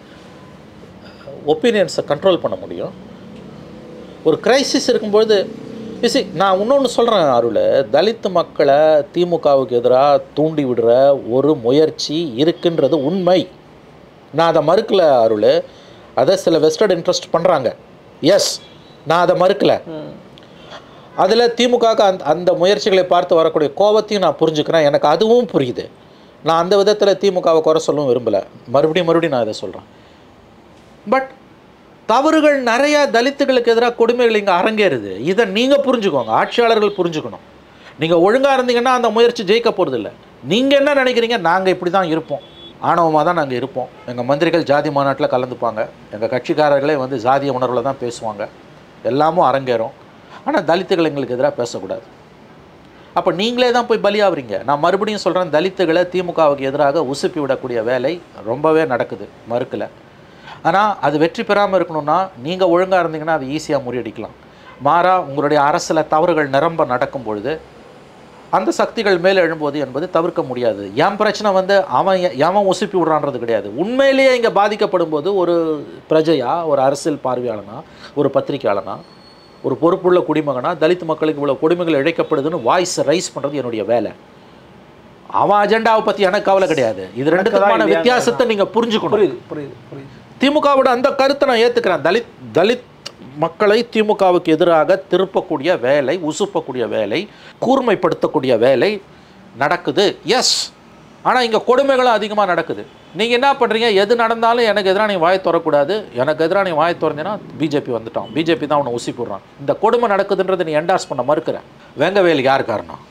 ஒப்பீனியன்ஸை கண்ட்ரோல் பண்ண முடியும்? ஒரு கிரைசிஸ் இருக்கும்பொழுது நான் இன்னொன்று சொல்கிறேன் அருள், தலித் மக்களை திமுகவுக்கு எதிராக தூண்டி விடுற ஒரு முயற்சி இருக்குன்றது உண்மை. நான் அதை மறுக்கலை அருள். அதை சில வெஸ்டர்ட் இன்ட்ரெஸ்ட் பண்ணுறாங்க. எஸ், நான் அதை மறுக்கலை. அதில் திமுகவுக்கு அந்த முயற்சிகளை பார்த்து வரக்கூடிய கோபத்தையும் நான் புரிஞ்சுக்கிறேன். எனக்கு அதுவும் புரியுது. நான் அந்த விதத்தில் திமுகவை குறை சொல்லவும் விரும்பலை. மறுபடியும் நான் இதை சொல்கிறேன். பட் தவறுகள் நிறையா தலித்துகளுக்கு எதிராக கொடுமைகள் இங்கே அரங்கேறுது. இதை நீங்கள் புரிஞ்சுக்கோங்க, ஆட்சியாளர்கள் புரிஞ்சுக்கணும். நீங்கள் ஒழுங்காக இருந்தீங்கன்னா அந்த முயற்சி ஜெயிக்க போகிறதில்ல. நீங்கள் என்ன நினைக்கிறீங்க? நாங்கள் இப்படி தான் இருப்போம், ஆணவமாக தான் நாங்கள் இருப்போம். எங்கள் மந்திரிகள் ஜாதி மாநாட்டில் கலந்துப்பாங்க, எங்கள் கட்சிக்காரர்களே வந்து ஜாதிய உணர்வில் தான் பேசுவாங்க, எல்லாமும் அரங்கேறும். ஆனால் தலித்துகள் எங்களுக்கு எதிராக பேசக்கூடாது. அப்போ நீங்களே தான் போய் பலியாகிறீங்க. நான் மறுபடியும் சொல்கிறேன், தலித்துகளை திமுகவுக்கு எதிராக உசுப்பி விடக்கூடிய வேலை ரொம்பவே நடக்குது, மறுக்கலை. ஆனால் அது வெற்றி பெறாமல் இருக்கணும்னா நீங்கள் ஒழுங்காக இருந்தீங்கன்னா அது ஈஸியாக முறியடிக்கலாம். மாறா உங்களுடைய அரசில் தவறுகள் நிரம்ப நடக்கும் பொழுது அந்த சக்திகள் மேலே எழும்போது என்பது தவிர்க்க முடியாது. என் பிரச்சனை வந்து அவன் உசுப்பி விடுறான்றது கிடையாது. உண்மையிலேயே இங்கே பாதிக்கப்படும் போது ஒரு பிரஜையா, ஒரு அரசியல் பார்வையாளனா, ஒரு பத்திரிகையாளனா, ஒரு பொறுப்புள்ள குடிமகனா, தலித் மக்களுக்கு இவ்வளோ கொடுமைகள் இழைக்கப்படுதுன்னு வாய்ஸ் ரைஸ் பண்ணுறது என்னுடைய வேலை. அவன் அஜெண்டாவை பற்றி எனக்கு கவலை கிடையாது. இது ரெண்டுக்குமான வித்தியாசத்தை நீங்கள் புரிஞ்சுக்கணும். புரியுது. திமுகவோட அந்த கருத்தை நான் ஏற்றுக்கிறேன். தலித் மக்களை திமுகவுக்கு எதிராக திருப்பக்கூடிய வேலை, உசுப்பக்கூடிய வேலை, கூர்மைப்படுத்தக்கூடிய வேலை நடக்குது. எஸ், ஆனால் இங்கே கொடுமைகளும் அதிகமாக நடக்குது. நீங்கள் என்ன பண்ணுறீங்க? எது நடந்தாலும் எனக்கு எதிராக நீ வாயை திறக்கூடாது, எனக்கு எதிராக நீ வாயை திறந்தீங்கன்னா பிஜேபி வந்துட்டான், பிஜேபி தான் அவனை உசி போடுறான். இந்த கொடுமை நடக்குதுன்றதை நீ என்டார்ஸ் பண்ண மறுக்கிறேன். வேங்கவேலுக்கு யார் காரணம்?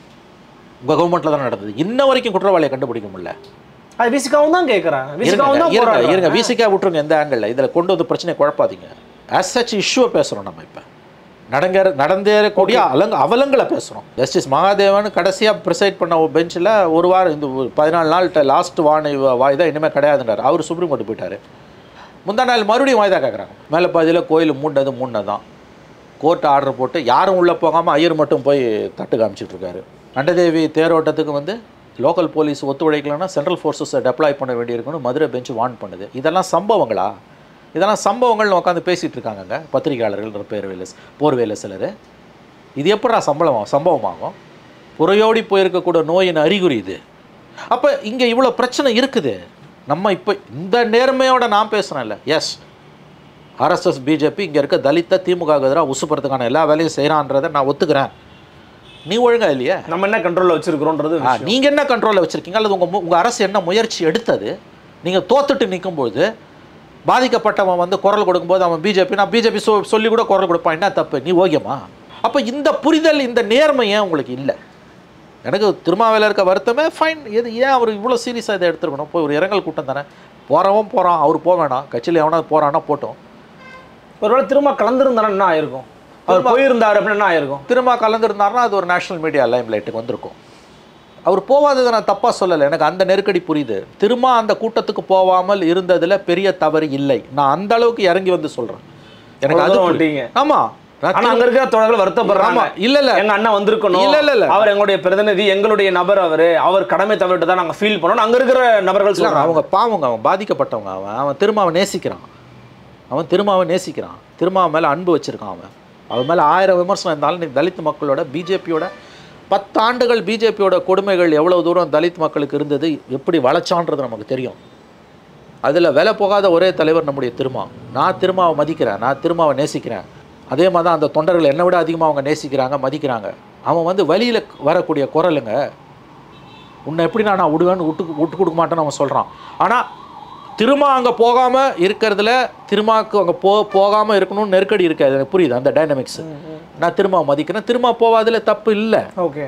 உங்கள் கவர்மெண்ட்டில் தான் நடந்தது. இன்ன வரைக்கும் குற்றவாளியை கண்டுபிடிக்க முடியல. அது விசிகாவும் தான் கேட்குறேன். இருங்க, விசிகா விட்டுருங்க. எந்த ஆங்கிளில் இதில் கொண்டு வந்து பிரச்சனை குழப்பாதீங்க. ஆஸ் சச் இஷ்யூவை பேசுகிறோம் நம்ம. இப்போ நடந்தேறக்கூடிய அவலங்களை பேசுகிறோம். ஜஸ்டிஸ் மகாதேவன் கடைசியாக ப்ரிசைட் பண்ண பெஞ்சில் ஒரு வாரம், இந்த 14 நாள் லாஸ்ட் வாய்தா இனிமேல் கிடையாதுன்றார். அவர் சுப்ரீம் கோர்ட்டு போயிட்டார். முந்தா நாள் மறுபடியும் வாய்தா கேட்குறாங்க. மேலே பாதியில் கோயில் மூடினது தான். கோர்ட்டு ஆர்டர் போட்டு யாரும் உள்ளே போகாமல் ஐயர் மட்டும் போய் தட்டு காமிச்சிட்ருக்காரு. அண்டதேவி தேரோட்டத்துக்கு வந்து லோக்கல் போலீஸ் ஒத்துழைக்கலன்னா சென்ட்ரல் ஃபோர்ஸஸை டெப்ளாய் பண்ண வேண்டியிருக்குன்னு மதுரை பெஞ்சு வார்ன் பண்ணுது. இதெல்லாம் சம்பவங்களா? இதெல்லாம் சம்பவங்கள்னு உட்காந்து பேசிகிட்டு இருக்காங்கங்க பத்திரிகையாளர்கள் போர்வேல சிலர். இது எப்படா சம்பவமாகும்? புறையோடி போயிருக்கக்கூடிய நோயின் அறிகுறி இது. அப்போ இங்கே இவ்வளோ பிரச்சனை இருக்குது. நம்ம இப்போ இந்த நேர்மையோட நான் பேசுகிறேன்ல. எஸ், ஆர்எஸ்எஸ் பிஜேபி இங்கே இருக்க தலித்த திமுக எதிராக உசுப்புறதுக்கான எல்லா வேலையும் செய்கிறான்றதை நான் ஒத்துக்கிறேன். நீ ஒழுங்கா இல்லையா? நம்ம என்ன கண்ட்ரோலில் வச்சிருக்கிறோன்றது நீங்கள் என்ன கண்ட்ரோலில் வச்சுருக்கீங்க, அல்லது உங்கள் அரசு என்ன முயற்சி எடுத்தது? நீங்கள் தோத்துட்டு நிற்கும்போது பாதிக்கப்பட்டவன் வந்து குரல் கொடுக்கும்போது அவன் பிஜேபி, நான் பிஜேபி சொல்லி கூட குரல் கொடுப்பான், என்ன தப்பு? நீ ஓகேமா? அப்போ இந்த புரிதல், இந்த நேர்மை ஏன் உங்களுக்கு இல்லை? எனக்கு திருமாவேல இருக்க வருத்தமே ஃபைன். ஏன் அவர் இவ்வளோ சீரியஸாக இதை எடுத்துருக்கணும்? போய் ஒரு இரங்கல் கூட்டம் தானே, போகிறவன் போகிறான், அவர் போக வேணாம், கட்சியில் எவனா போகிறான்னா போட்டோம். ஒருவேளை திரும்ப கலந்துருந்தானே என்ன ஆயிருக்கும்? அவர் போயிருந்தார் அப்படின்னு என்ன ஆயிருக்கும்? திரும்ப கலந்துருந்தாருன்னா அது ஒரு நேஷனல் மீடியா லைம் லைட்டுக்கு வந்திருக்கும். அவர் போகாததை நான் தப்பாக சொல்லலை, எனக்கு அந்த நெருக்கடி புரியுது. திரும்ப அந்த கூட்டத்துக்கு போகாமல் இருந்ததில் பெரிய தவறு இல்லை. நான் அந்த அளவுக்கு இறங்கி வந்து சொல்கிறேன். எனக்கு அது வந்துட்டீங்க. ஆமாம், ஆனா அங்க இருக்கிற தோழர்கள் வருத்தப்படுறாங்க. இல்ல எங்க அண்ணன் வந்திருக்கணும், இல்ல அவர் எங்களுடைய பிரதிநிதி, எங்களுடைய நபர், அவர் கடமை தவறிட்டு தான் நாங்க ஃபீல் பண்ணோம். அங்க இருக்கிற நபர்கள் சொல்றாங்க. அவங்க பாவங்க, அவன் பாதிக்கப்பட்டவங்க, அவன் திருமாவை நேசிக்கிறான், திருமாவை மேல அன்பு வச்சிருக்கான். அவன் மேல 1000 விமர்சனம் இருந்தாலும் தலித் மக்களோட பிஜேபியோட 10 ஆண்டுகள் பிஜேபியோட கொடுமைகள் எவ்வளவு தூரம் தலித் மக்களுக்கு இருந்தது, எப்படி வளர்ச்சான்றது நமக்கு தெரியும். அதில் விலை போகாத ஒரே தலைவர் நம்முடைய திருமா. நான் திருமாவை மதிக்கிறேன், நான் திருமாவை நேசிக்கிறேன். அதே மாதிரி தான் அந்த தொண்டர்கள் என்னை விட அதிகமாக அவங்க நேசிக்கிறாங்க, மதிக்கிறாங்க. அவன் வந்து வழியில் வரக்கூடிய குரலுங்க, உன்னை எப்படி நான் விடுவேன்னு விட்டு கொடுக்க மாட்டேன்னு அவன் சொல்கிறான். ஆனால் திருமா அங்கே போகாமல் இருக்கிறதுல, திருமாவுக்கு அங்கே போகாமல் இருக்கணும்னு நெருக்கடி இருக்காது. எனக்கு புரியுது அந்த டைனமிக்ஸ். நான் திருமாவை மதிக்கிறேன், திருமா போகாதில் தப்பு இல்லை. ஓகே,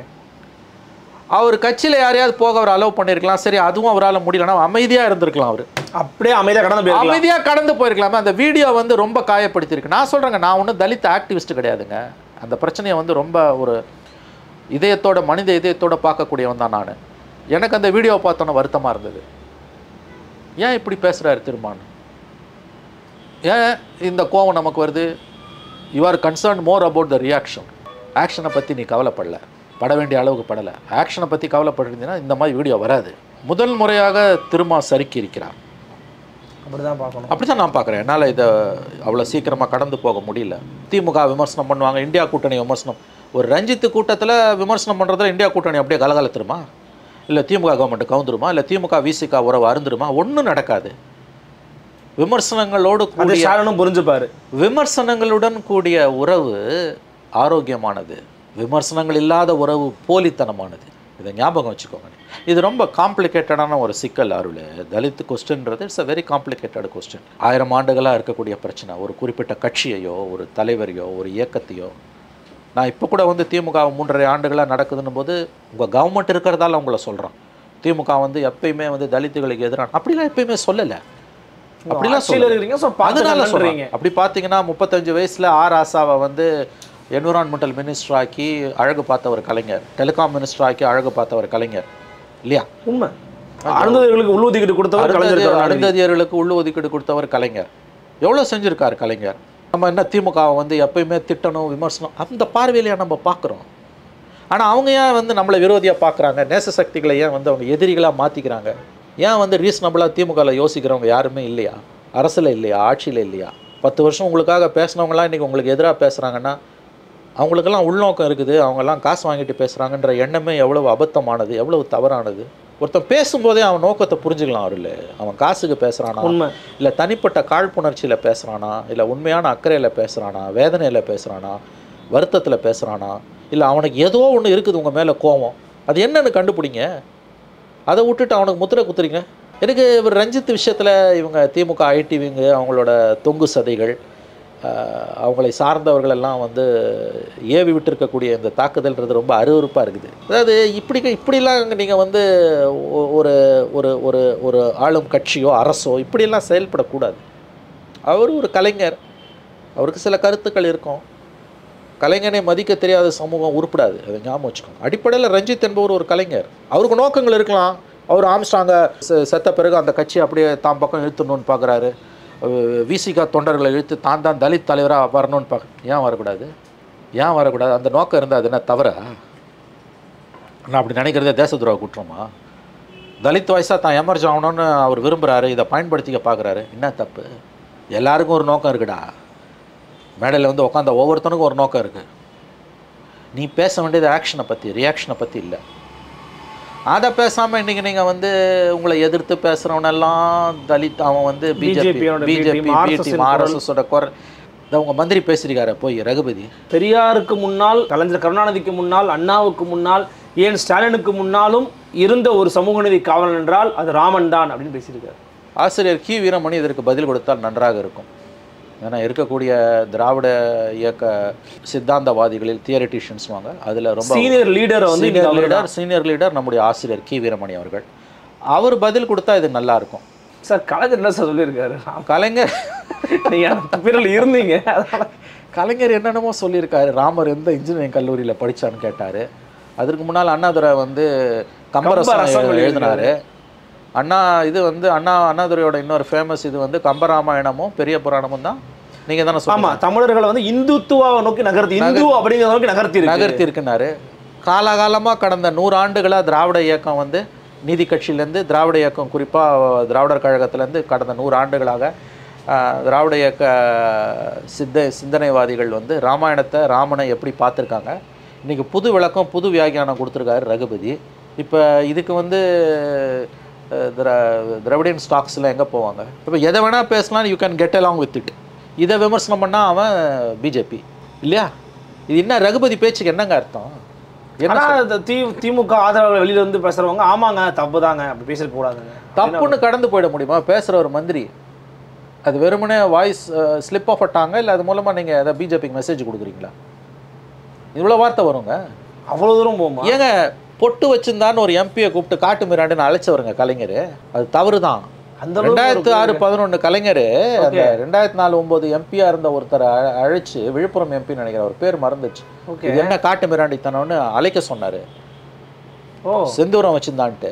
அவர் கட்சியில் யாரையாவது போக அவர் அலோவ் பண்ணியிருக்கலாம், சரி அதுவும் அவரால் முடியலன்னா அமைதியாக இருந்திருக்கலாம். அவர் அப்படியே அமைதியாக கடந்து போயிருக்கலாமே. அந்த வீடியோ வந்து ரொம்ப காயப்படுத்தியிருக்கு. நான் சொல்கிறேங்க, நான் ஒன்றும் தலித் ஆக்டிவிஸ்ட் கிடையாதுங்க. அந்த பிரச்சனையை வந்து ரொம்ப ஒரு இதயத்தோட, மனித இதயத்தோட பார்க்கக்கூடியவன் தான் நான். எனக்கு அந்த வீடியோவை பார்த்தோன்னே வருத்தமாக இருந்தது. ஏன் இப்படி பேசுகிறாரு திருமான்னு? ஏன் இந்த கோவம் நமக்கு வருது? You are concern more about the reaction. ஆக்ஷனை பற்றி நீ கவலைப்படல, பட வேண்டிய அளவுக்கு படலை. ஆக்ஷனை பற்றி கவலைப்பட்டிருந்தீங்கன்னா இந்த மாதிரி வீடியோ வராது. முதல் முறையாக திருமா சறுக்கி இருக்கிறார். அப்படி தான் நான் பார்க்குறேன். என்னால் இதை அவ்வளோ சீக்கிரமாக கடந்து போக முடியல. திமுக விமர்சனம் பண்ணுவாங்க, இந்தியா கூட்டணி விமர்சனம். ஒரு ரஞ்சித்து கூட்டத்தில் விமர்சனம் பண்ணுறதுல இந்தியா கூட்டணி அப்படியே கலகலத்துருமா? இல்லை திமுக கவர்மெண்ட் கவுந்துருமா? இல்லை திமுக விசிகா உறவு அருந்துருமா? ஒன்றும் நடக்காது. விமர்சனங்களோடு கூடிய புரிஞ்சுப்பாரு, விமர்சனங்களுடன் கூடிய உறவு ஆரோக்கியமானது, விமர்சனங்கள் இல்லாத உறவு போலித்தனமானது. இதை ஞாபகம் வச்சுக்கோங்க. இது ரொம்ப காம்ப்ளிகேட்டடான ஒரு சிக்கல் அருள். தலித் கொஸ்டின்றது it's a very complicated question. 1000 ஆண்டுகளாக இருக்கக்கூடிய பிரச்சனை. ஒரு குறிப்பிட்ட கட்சியையோ, ஒரு தலைவரையோ, ஒரு இயக்கத்தையோ. நான் இப்போ கூட வந்து திமுக 3.5 ஆண்டுகளாக நடக்குதுன்னு போது உங்கள் கவர்மெண்ட் இருக்கிறதால உங்களை சொல்கிறோம். திமுக வந்து எப்பயுமே வந்து தலித்துகளுக்கு எதிரான அப்படிலாம் எப்பயுமே சொல்லலை. அப்படிலாம் அதனால சொல்கிறீங்க. அப்படி பார்த்தீங்கன்னா 35 வயசில் ஆர் ஆசாவை வந்து என்விரான்மெண்டல் மினிஸ்டர் ஆக்கி அழகு பார்த்த ஒரு கலைஞர், டெலிகாம் மினிஸ்டர் ஆக்கி அழகு பார்த்த ஒரு கலைஞர் இல்லையா? உண்மை. அருந்ததியர்களுக்கு உள்ளொதுக்கீடு கொடுத்தவர் கலைஞர். அருந்ததியர்களுக்கு உள்ளொதுக்கீடு கொடுத்தவர் கலைஞர். எவ்வளோ செஞ்சுருக்கார் கலைஞர். நம்ம என்ன திமுகவை வந்து எப்பயுமே திட்டணும், விமர்சனம், அந்த பார்வையிலேயே நம்ம பார்க்குறோம். ஆனால் அவங்க ஏன் வந்து நம்மளை விரோதியாக பார்க்குறாங்க? நேச சக்திகளை ஏன் வந்து அவங்க எதிரிகளாக மாற்றிக்கிறாங்க? ஏன் வந்து ரீசனபிளாக திமுகவில் யோசிக்கிறவங்க யாருமே இல்லையா? அரசில் இல்லையா? ஆட்சியில் இல்லையா? 10 வருஷம் உங்களுக்காக பேசினவங்களாம் இன்றைக்கி உங்களுக்கு எதிராக பேசுகிறாங்கன்னா அவங்களுக்கெல்லாம் உள்நோக்கம் இருக்குது. அவங்கெல்லாம் காசு வாங்கிட்டு பேசுகிறாங்கன்ற எண்ணமே எவ்வளவு அபத்தமானது, எவ்வளவு தவறானது. ஒருத்தன் பேசும்போதே அவன் நோக்கத்தை புரிஞ்சுக்கலாம். அவரு அவன் காசுக்கு பேசுகிறானா, இல்லை தனிப்பட்ட காழ்ப்புணர்ச்சியில் பேசுகிறானா, இல்லை உண்மையான அக்கறையில் பேசுகிறானா, வேதனையில் பேசுகிறானா, வருத்தத்தில் பேசுகிறானா, இல்லை அவனுக்கு ஏதோ ஒன்று இருக்குது உங்கள் மேலே கோபம், அது என்னன்னு கண்டுபிடிங்க. அதை விட்டுட்டு அவனுக்கு முத்திரை குத்துறீங்க. எனக்கு ஒரு ரஞ்சித் விஷயத்தில் இவங்க திமுக ஐடிவிங்க அவங்களோட தொங்கு சதைகள், அவங்களை சார்ந்தவர்களெல்லாம் வந்து ஏவி விட்டுருக்கக்கூடிய இந்த தாக்குதல்ன்றது ரொம்ப அருவருப்பாக இருக்குது. அதாவது இப்படிலாம் நீங்கள் வந்து ஒரு ஒரு ஒரு ஒரு ஆளும் கட்சியோ அரசோ இப்படியெல்லாம் செயல்படக்கூடாது. அவர் ஒரு கலைஞர், அவருக்கு சில கருத்துக்கள் இருக்கும். கலைஞனை மதிக்க தெரியாத சமூகம் உருப்படாது, அதை ஞாபகம் வச்சுக்கோங்க. அடிப்படையில் ரஞ்சித் என்பவர் ஒரு கலைஞர், அவருக்கு நோக்கங்கள் இருக்கலாம். அவர் ஆம்ஸ்ட்ராங்க செத்த பிறகு அந்த கட்சி அப்படியே தாம் பக்கம் இழுத்துணுன்னு பார்க்குறாரு. விசிகா தொண்டர்களை இழுத்து தான் தலித் தலைவராக வரணும்னு பார்க்க. ஏன் வரக்கூடாது? அந்த நோக்கம் இருந்தால் அது என்ன தவிர? நான் அப்படி நினைக்கிறதே தேச துரோக குற்றமா? தலித் வயசாக தான் எமர்ஜ் ஆகணும்னு அவர் விரும்புகிறாரு, இதை பயன்படுத்திக்க பார்க்குறாரு. என்ன தப்பு? எல்லாருக்கும் ஒரு நோக்கம் இருக்குடா. மேடையில் வந்து உட்காந்த ஒவ்வொருத்தனுக்கும் ஒரு நோக்கம் இருக்குது. நீ பேச வேண்டியது ஆக்ஷனை பற்றி, ரியாக்ஷனை பற்றி இல்லை. அதை பேசாமல் இன்றைக்கி நீங்கள் வந்து உங்களை எதிர்த்து பேசுகிறவனெல்லாம் தலித், அவன் வந்து பிஜேபி, ஆர்எஸ்எஸோட குரல். இதை உங்கள் மந்திரி பேசியிருக்காரு போய் ரகுபதி. பெரியாருக்கு முன்னால், கலைஞர் கருணாநிதிக்கு முன்னால், அண்ணாவுக்கு முன்னால், ஏன் ஸ்டாலினுக்கு முன்னாலும் இருந்த ஒரு சமூக நீதி காவலன் என்றால் அது ராமன் தான் அப்படின்னு பேசியிருக்காரு. ஆசிரியர் கி வீரமணி இதற்கு பதில் கொடுத்தால் நன்றாக இருக்கும். ஏன்னா இருக்கக்கூடிய திராவிட இயக்க சித்தாந்தவாதிகளில் தியரிட்டிஷியன்ஸ் வாங்க, அதில் ரொம்ப சீனியர் லீடர் வந்து சீனியர் லீடர் நம்முடைய ஆசிரியர் கி வீரமணி அவர்கள். அவர் பதில் கொடுத்தா இது நல்லா இருக்கும். சார் கலைஞர் என்ன சார் சொல்லியிருக்காரு? கலைஞர் நீங்கள் இருந்தீங்க, கலைஞர் என்னென்னமோ சொல்லியிருக்காரு. ராமர் எந்த இன்ஜினியரிங் கல்லூரியில் படித்தான்னு கேட்டார். அதற்கு முன்னால் அண்ணாதுரை வந்து கம்பரசம் எழுதினார். இது வந்து அண்ணாதுரையோட இன்னொரு ஃபேமஸ் இது வந்து கம்பராமாயணமும் பெரிய புராணமும் தான். நீங்கள் தானே ஆமாம், தமிழர்களை வந்து இந்துத்துவாவை நோக்கி இந்து அப்படிங்கிறத நோக்கி நகர்த்தி இருக்குனாரு. காலகாலமாக கடந்த 100 ஆண்டுகளாக திராவிட இயக்கம் வந்து நீதி கட்சியிலேருந்து திராவிட இயக்கம், குறிப்பாக திராவிடர் கழகத்திலேருந்து கடந்த 100 ஆண்டுகளாக திராவிட இயக்க சிந்தனைவாதிகள் வந்து ராமனை எப்படி பார்த்துருக்காங்க. இன்றைக்கி புது விளக்கம், புது வியாக்கியானம் கொடுத்துருக்காரு ரகுபதி. இப்போ இதுக்கு வந்து திராவிடியன் ஸ்டாக்ஸில் எங்கே போவாங்க? இப்போ எதை வேணால் பேசலாம், you can get along with it. இதை விமர்சனம் பண்ணால் அவன் பிஜேபி இல்லையா? இது என்ன ரகுபதி பேச்சுக்கு என்னங்க அர்த்தம்? ஏன்னா திமுக ஆதரவாளர்கள் வெளியில வந்து பேசுறவங்க ஆமாங்க தப்பு தாங்க அப்படி பேசிட்டு கூடாதுங்க, தப்புன்னு கடந்து போயிட முடியுமா? பேசுகிற ஒரு மந்திரி அது வெறுமனே வாய்ஸ் ஸ்லிப் ஆஃப் அட்டாங்க, இல்லை அது மூலமாக நீங்கள் அதை பிஜேபிக்கு மெசேஜ் கொடுக்குறீங்களா? இவ்வளோ வார்த்தை வருங்க, அவ்வளோ தூரம் போகுமா? ஏங்க பொட்டு வச்சிருந்தான்னு ஒரு எம்பியை கூப்பிட்டு காட்டு மிராண்டுன்னு அழைச்சவருங்க கலைஞர். அது தவறு தான். அந்த 2006-11 கலைஞர் அந்த 2004-9 எம்பியா இருந்த ஒருத்தரை அழைச்சு, விழுப்புரம் எம்பி நினைக்கிறேன், அவர் பேர் மறந்துச்சு, இது என்ன காட்டு மிராண்டித்தனம்னு அழைக்க சொன்னாரு. செந்தூரம் வச்சிருந்தான்ட்டு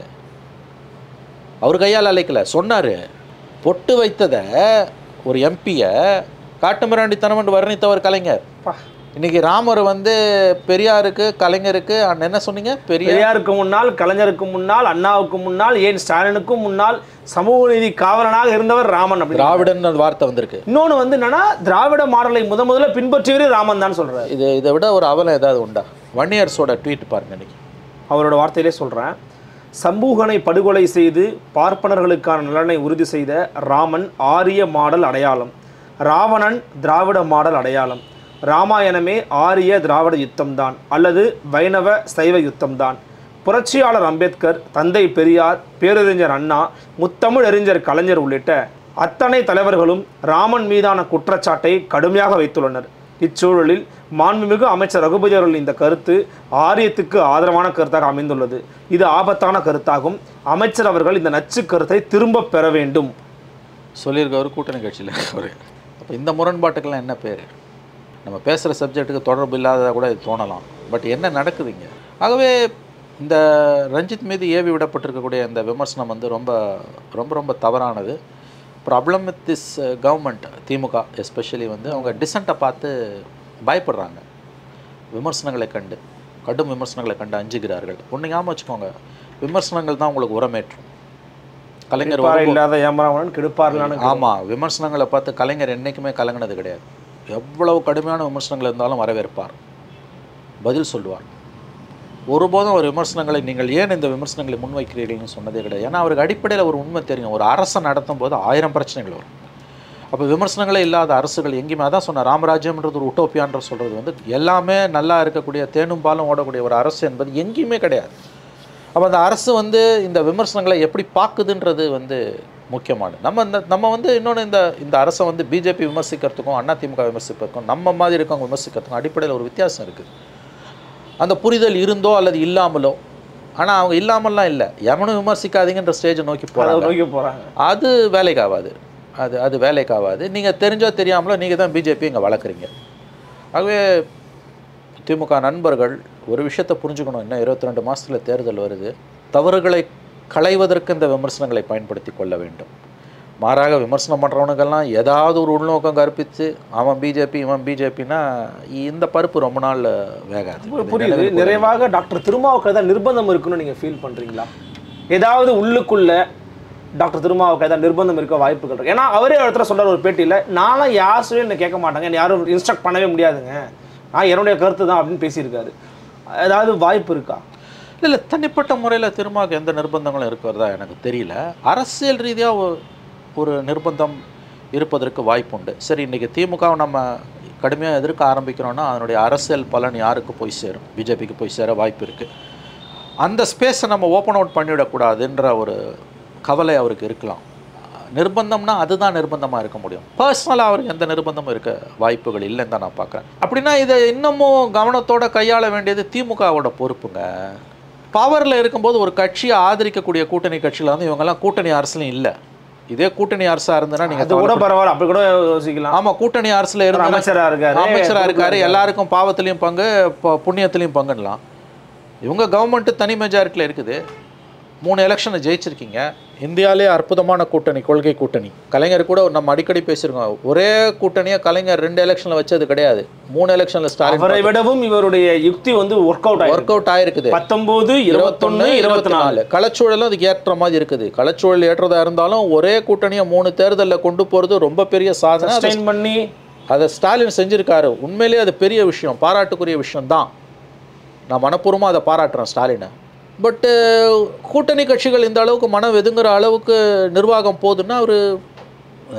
அவர் கையால் அழைக்கல, சொன்னாரு. பொட்டு வைத்ததை ஒரு எம்பியை காட்டு மிராண்டித்தனம் வர்ணித்தவர் கலைஞர். இன்னைக்கு ராமர் வந்து பெரியாருக்கு, கலைஞருக்கு என்ன சொன்னீங்க? பெரியாருக்கு முன்னால், கலைஞருக்கு முன்னால், அண்ணாவுக்கு முன்னால், ஏன் ஸ்டாலினுக்கும் முன்னால் சமூக நீதி காவலனாக இருந்தவர் ராமன். அப்படி திராவிடன் வார்த்தை வந்திருக்கு. இன்னொன்று வந்து என்னன்னா, திராவிட மாடலை முதல்ல பின்பற்றியவரே ராமன் தான் சொல்றாரு. இதை விட ஒரு அவலம் ஏதாவது உண்டா? வன்னியர்ஸோட ட்வீட் பாருங்க. இன்னைக்கு அவரோட வார்த்தையிலே சொல்றேன், சம்பூகனை படுகொலை செய்து பார்ப்பனர்களுக்கான நலனை உறுதி செய்த ராமன் ஆரிய மாடல் அடையாளம், ராவணன் திராவிட மாடல் அடையாளம், ராமாயணமே ஆரிய திராவிட யுத்தம்தான் அல்லது வைணவ சைவ யுத்தம்தான். புரட்சியாளர் அம்பேத்கர், தந்தை பெரியார், பேரறிஞர் அண்ணா, முத்தமிழ் அறிஞர் கலைஞர் உள்ளிட்ட அத்தனை தலைவர்களும் ராமன் மீதான குற்றச்சாட்டை கடுமையாக வைத்துள்ளனர். இச்சூழலில் மாண்புமிகு அமைச்சர் ரகுபதி அவர்கள் இந்த கருத்து ஆரியத்துக்கு ஆதரவான கருத்தாக அமைந்துள்ளது. இது ஆபத்தான கருத்தாகும். அமைச்சர் அவர்கள் இந்த நச்சு கருத்தை திரும்ப பெற வேண்டும் சொல்லியிருக்கவர் கூட்டணி கட்சியில். அப்போ இந்த முரண்பாட்டுக்கெல்லாம் என்ன பேர்? நம்ம பேசுகிற சப்ஜெக்ட்டுக்கு தொடர்பு இல்லாததாக கூட இது தோணலாம். பட் என்ன நடக்குதுங்க? ஆகவே இந்த ரஞ்சித் மீது ஏவி விடப்பட்டிருக்கக்கூடிய இந்த விமர்சனம் வந்து ரொம்ப ரொம்ப ரொம்ப தவறானது. Problem with this government, DMK especially வந்து அவங்க டிசென்ட்டை பார்த்து பயப்படுறாங்க. விமர்சனங்களை கண்டு, கடும் விமர்சனங்களை கண்டு அஞ்சுகிறார்கள். ஒன்று ஞாபகம் வச்சுக்கோங்க, விமர்சனங்கள் தான் உங்களுக்கு உரமேற்றும். கலைஞர் இல்லாத ஏமாறவன் கெடுப்பார்களான. ஆமாம், விமர்சனங்களை பார்த்து கலைஞர் என்றைக்குமே கலங்கினது கிடையாது. எவ்வளவு கடுமையான விமர்சனங்கள் இருந்தாலும் வரவேற்பார், பதில் சொல்லுவார். ஒருபோதும் ஒரு விமர்சனங்களை நீங்கள் ஏன் இந்த விமர்சனங்களை முன்வைக்கிறீர்கள்னு சொன்னதே கிடையாது. ஏன்னா அவருக்கு அடிப்படையில் ஒரு உண்மை தெரியும், ஒரு அரசை நடத்தும் போது 1000 பிரச்சனைகள் வரும். அப்போ விமர்சனங்களே இல்லாத அரசுகள் எங்கேயுமே, அதான் சொன்ன ராமராஜ்யம்ன்றது ஒரு உட்டோப்பியான்ற சொல்கிறது வந்து எல்லாமே நல்லா இருக்கக்கூடிய தேனும் பாலும் ஓடக்கூடிய ஒரு அரசு என்பது எங்கேயுமே கிடையாது. அப்போ அந்த அரசு வந்து இந்த விமர்சனங்களை எப்படி பார்க்குதுன்றது வந்து முக்கியமானது. நம்ம வந்து இன்னொன்று இந்த அரசை வந்து பிஜேபி விமர்சிக்கிறதுக்கும் அதிமுக விமர்சிக்கிறதுக்கும் நம்ம மாதிரி இருக்கவங்க விமர்சிக்கிறதுக்கும் அடிப்படையில் ஒரு வித்தியாசம் இருக்குது. அந்த புரிதல் இருந்தோ அல்லது இல்லாமலோ, ஆனால் அவங்க இல்லாமல்லாம் இல்லை, எவனும் விமர்சிக்காதீங்கன்ற ஸ்டேஜை நோக்கி போகிறாங்க. அது வேலைக்காகாது, அது வேலைக்காகாது. நீங்கள் தெரிஞ்சோ தெரியாமலோ நீங்கள் தான் பிஜேபி இங்கே வளர்க்குறீங்க. ஆகவே திமுக நண்பர்கள் ஒரு விஷயத்தை புரிஞ்சுக்கணும், இன்னும் 22 மாதத்தில் தேர்தல் வருது. தவறுகளை களைவதற்கு இந்த விமர்சனங்களை பயன்படுத்தி கொள்ள வேண்டும். மாறாக விமர்சனம் பண்ணுறவனுக்கெல்லாம் ஏதாவது ஒரு உள்நோக்கம் கற்பித்து அவன் பிஜேபி இவன் பிஜேபின்னா இந்த பருப்பு ரொம்ப நாள் வேகாது. புரியுது. நிறைவாக டாக்டர் திருமாவுக்கு ஏதாவது நிர்பந்தம் இருக்குன்னு நீங்கள் ஃபீல் பண்ணுறீங்களா? ஏதாவது உள்ளுக்குள்ள டாக்டர் திருமாவுக்கு ஏதாவது நிர்பந்தம் இருக்க வாய்ப்புகள் இருக்கு? ஏன்னா அவரே இடத்துல சொல்கிறார் ஒரு பேட்டியில், நானும் யாரும் என்ன கேட்க மாட்டாங்க, யாரும் இன்ஸ்ட்ரக்ட் பண்ணவே முடியாதுங்க, நான் என்னுடைய கருத்து தான் அப்படின்னு பேசியிருக்காரு. ஏதாவது வாய்ப்பு இருக்கா? இல்லை, தனிப்பட்ட முறையில் திருமாவுக்கு எந்த நிர்பந்தங்களும் இருக்கிறதா எனக்கு தெரியல. அரசியல் ரீதியாக ஒரு நிர்பந்தம் இருப்பதற்கு வாய்ப்புண்டு. சரி, இன்றைக்கி திமுகவை நம்ம கடுமையாக எதிர்க்க ஆரம்பிக்கிறோன்னா அதனுடைய அரசியல் பலன் யாருக்கு போய் சேரும்? பிஜேபிக்கு போய் சேர வாய்ப்பு இருக்குது. அந்த ஸ்பேஸை நம்ம ஓப்பன் அவுட் பண்ணிவிடக்கூடாதுன்ற ஒரு கவலை அவருக்கு இருக்கலாம். நிர்பந்தம்னா அதுதான் நிர்பந்தமாக இருக்க முடியும். பர்சனலாக அவருக்கு எந்த நிர்பந்தமும் இருக்க வாய்ப்புகள் இல்லைன்னு தான் நான் பார்க்குறேன். அப்படின்னா இதை இன்னமும் கவனத்தோடு கையாள வேண்டியது திமுகவோட பொறுப்புங்க. பவரில் இருக்கும்போது ஒரு கட்சியை ஆதரிக்கக்கூடிய கூட்டணி கட்சியில் வந்து இவங்கெல்லாம் கூட்டணி அரசுலையும் இல்லை. இதே கூட்டணி அரசா இருந்ததுன்னா நீங்க கூட பரவாயில்ல, அப்படி கூட யோசிக்கலாம். ஆமா, கூட்டணி அரசுல இருந்து அமைச்சரா இருக்காரு, எல்லாருக்கும் பாவத்திலையும் பங்கு புண்ணியத்திலையும் பங்குலாம். இவங்க கவர்மெண்ட் தனி மெஜாரிட்டியில் இருக்குது. 3 எலெக்ஷனை ஜெயிச்சிருக்கீங்க. இந்தியாவிலே அற்புதமான கூட்டணி, கொள்கை கூட்டணி. கலைஞர் கூட நம்ம அடிக்கடி பேசியிருக்கோம், ஒரே கூட்டணியை கலைஞர் 2 எலெக்ஷனில் வச்சது கிடையாது, 3 எலெக்ஷனில் ஸ்டாலின். அவரை விடவும் இவருடைய யுக்தி வந்து ஒர்க் அவுட் ஆயிருக்குது. 19, 21, 24 களச்சூழலும் அதுக்கு ஏற்ற மாதிரி இருக்குது. களச்சூழல் ஏற்றதா இருந்தாலும் ஒரே கூட்டணியை 3 தேர்தலில் கொண்டு போகிறது ரொம்ப பெரிய சாதனை பண்ணி அதை ஸ்டாலின் செஞ்சிருக்காரு. உண்மையிலேயே அது பெரிய விஷயம், பாராட்டுக்குரிய விஷயம் தான். நான் மனப்பூர்வமாக அதை பாராட்டுறேன் ஸ்டாலினை. பட்டு கூட்டணி கட்சிகள் இந்த அளவுக்கு மனம் வெதுங்குற அளவுக்கு நிர்வாகம் போகுதுன்னா அவர்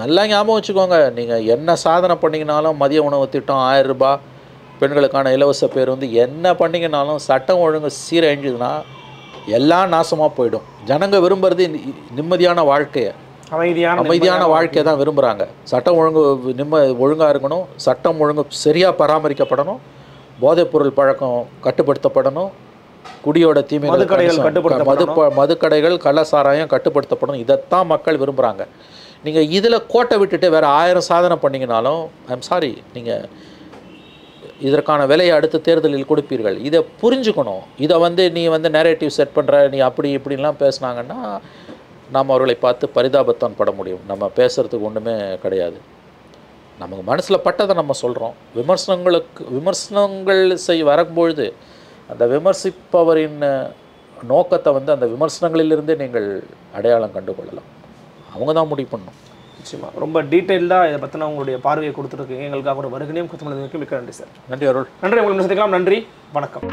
நல்லா ஞாபகம் வச்சுக்கோங்க. நீங்கள் என்ன சாதனை பண்ணிங்கனாலும், மதிய உணவு திட்டம் 1000 ரூபாய், பெண்களுக்கான இலவச பேருந்து, என்ன பண்ணிங்கனாலும் சட்டம் ஒழுங்கு சீரழிஞ்சுதுன்னா எல்லாம் நாசமாக போயிடும். ஜனங்க விரும்புறது நிம்மதியான வாழ்க்கையை, அமைதியான வாழ்க்கையை தான் விரும்புகிறாங்க. சட்டம் ஒழுங்கு ஒழுங்காக இருக்கணும், சட்டம் ஒழுங்கு சரியாக பராமரிக்கப்படணும், போதைப்பொருள் பழக்கம் கட்டுப்படுத்தப்படணும், குடியோட தீமை மதுக்கடைகள் கள்ளசாராயம் கட்டுப்படுத்தப்படணும். இதைத்தான் மக்கள் விரும்புகிறாங்க. நீங்கள் இதில் கோட்டை விட்டுட்டு வேறு 1000 சாதனை பண்ணிங்கனாலும் ஐம் சாரி, நீங்கள் இதற்கான விலையை அடுத்த தேர்தலில் கொடுப்பீர்கள். இதை புரிஞ்சுக்கணும். இதை வந்து நீ வந்து நேரேட்டிவ் செட் பண்ணுற, நீ அப்படி இப்படின்லாம் பேசுனாங்கன்னா நாம் அவர்களை பார்த்து பரிதாபத்தான் பட முடியும். நம்ம பேசுகிறதுக்கு ஒன்றுமே கிடையாது. நமக்கு மனசில் பட்டதை நம்ம சொல்கிறோம். விமர்சனங்கள் வரும்பொழுது அந்த விமர்சிப்பவரின் நோக்கத்தை வந்து அந்த விமர்சனங்களிலிருந்தே நீங்கள் அடையாளம் கண்டுகொள்ளலாம். அவங்க தான் முடிவு பண்ணணும். நிச்சயமாக ரொம்ப டீட்டெயில்டாக இதை பற்றின உங்களுடைய பார்வையை கொடுத்துருக்கீங்க. எங்களுக்காக ஒரு வருகையும் மிக்க நன்றி சார். நன்றி அருள். நன்றி, உங்களுக்கு சந்திக்கலாம். நன்றி, வணக்கம்.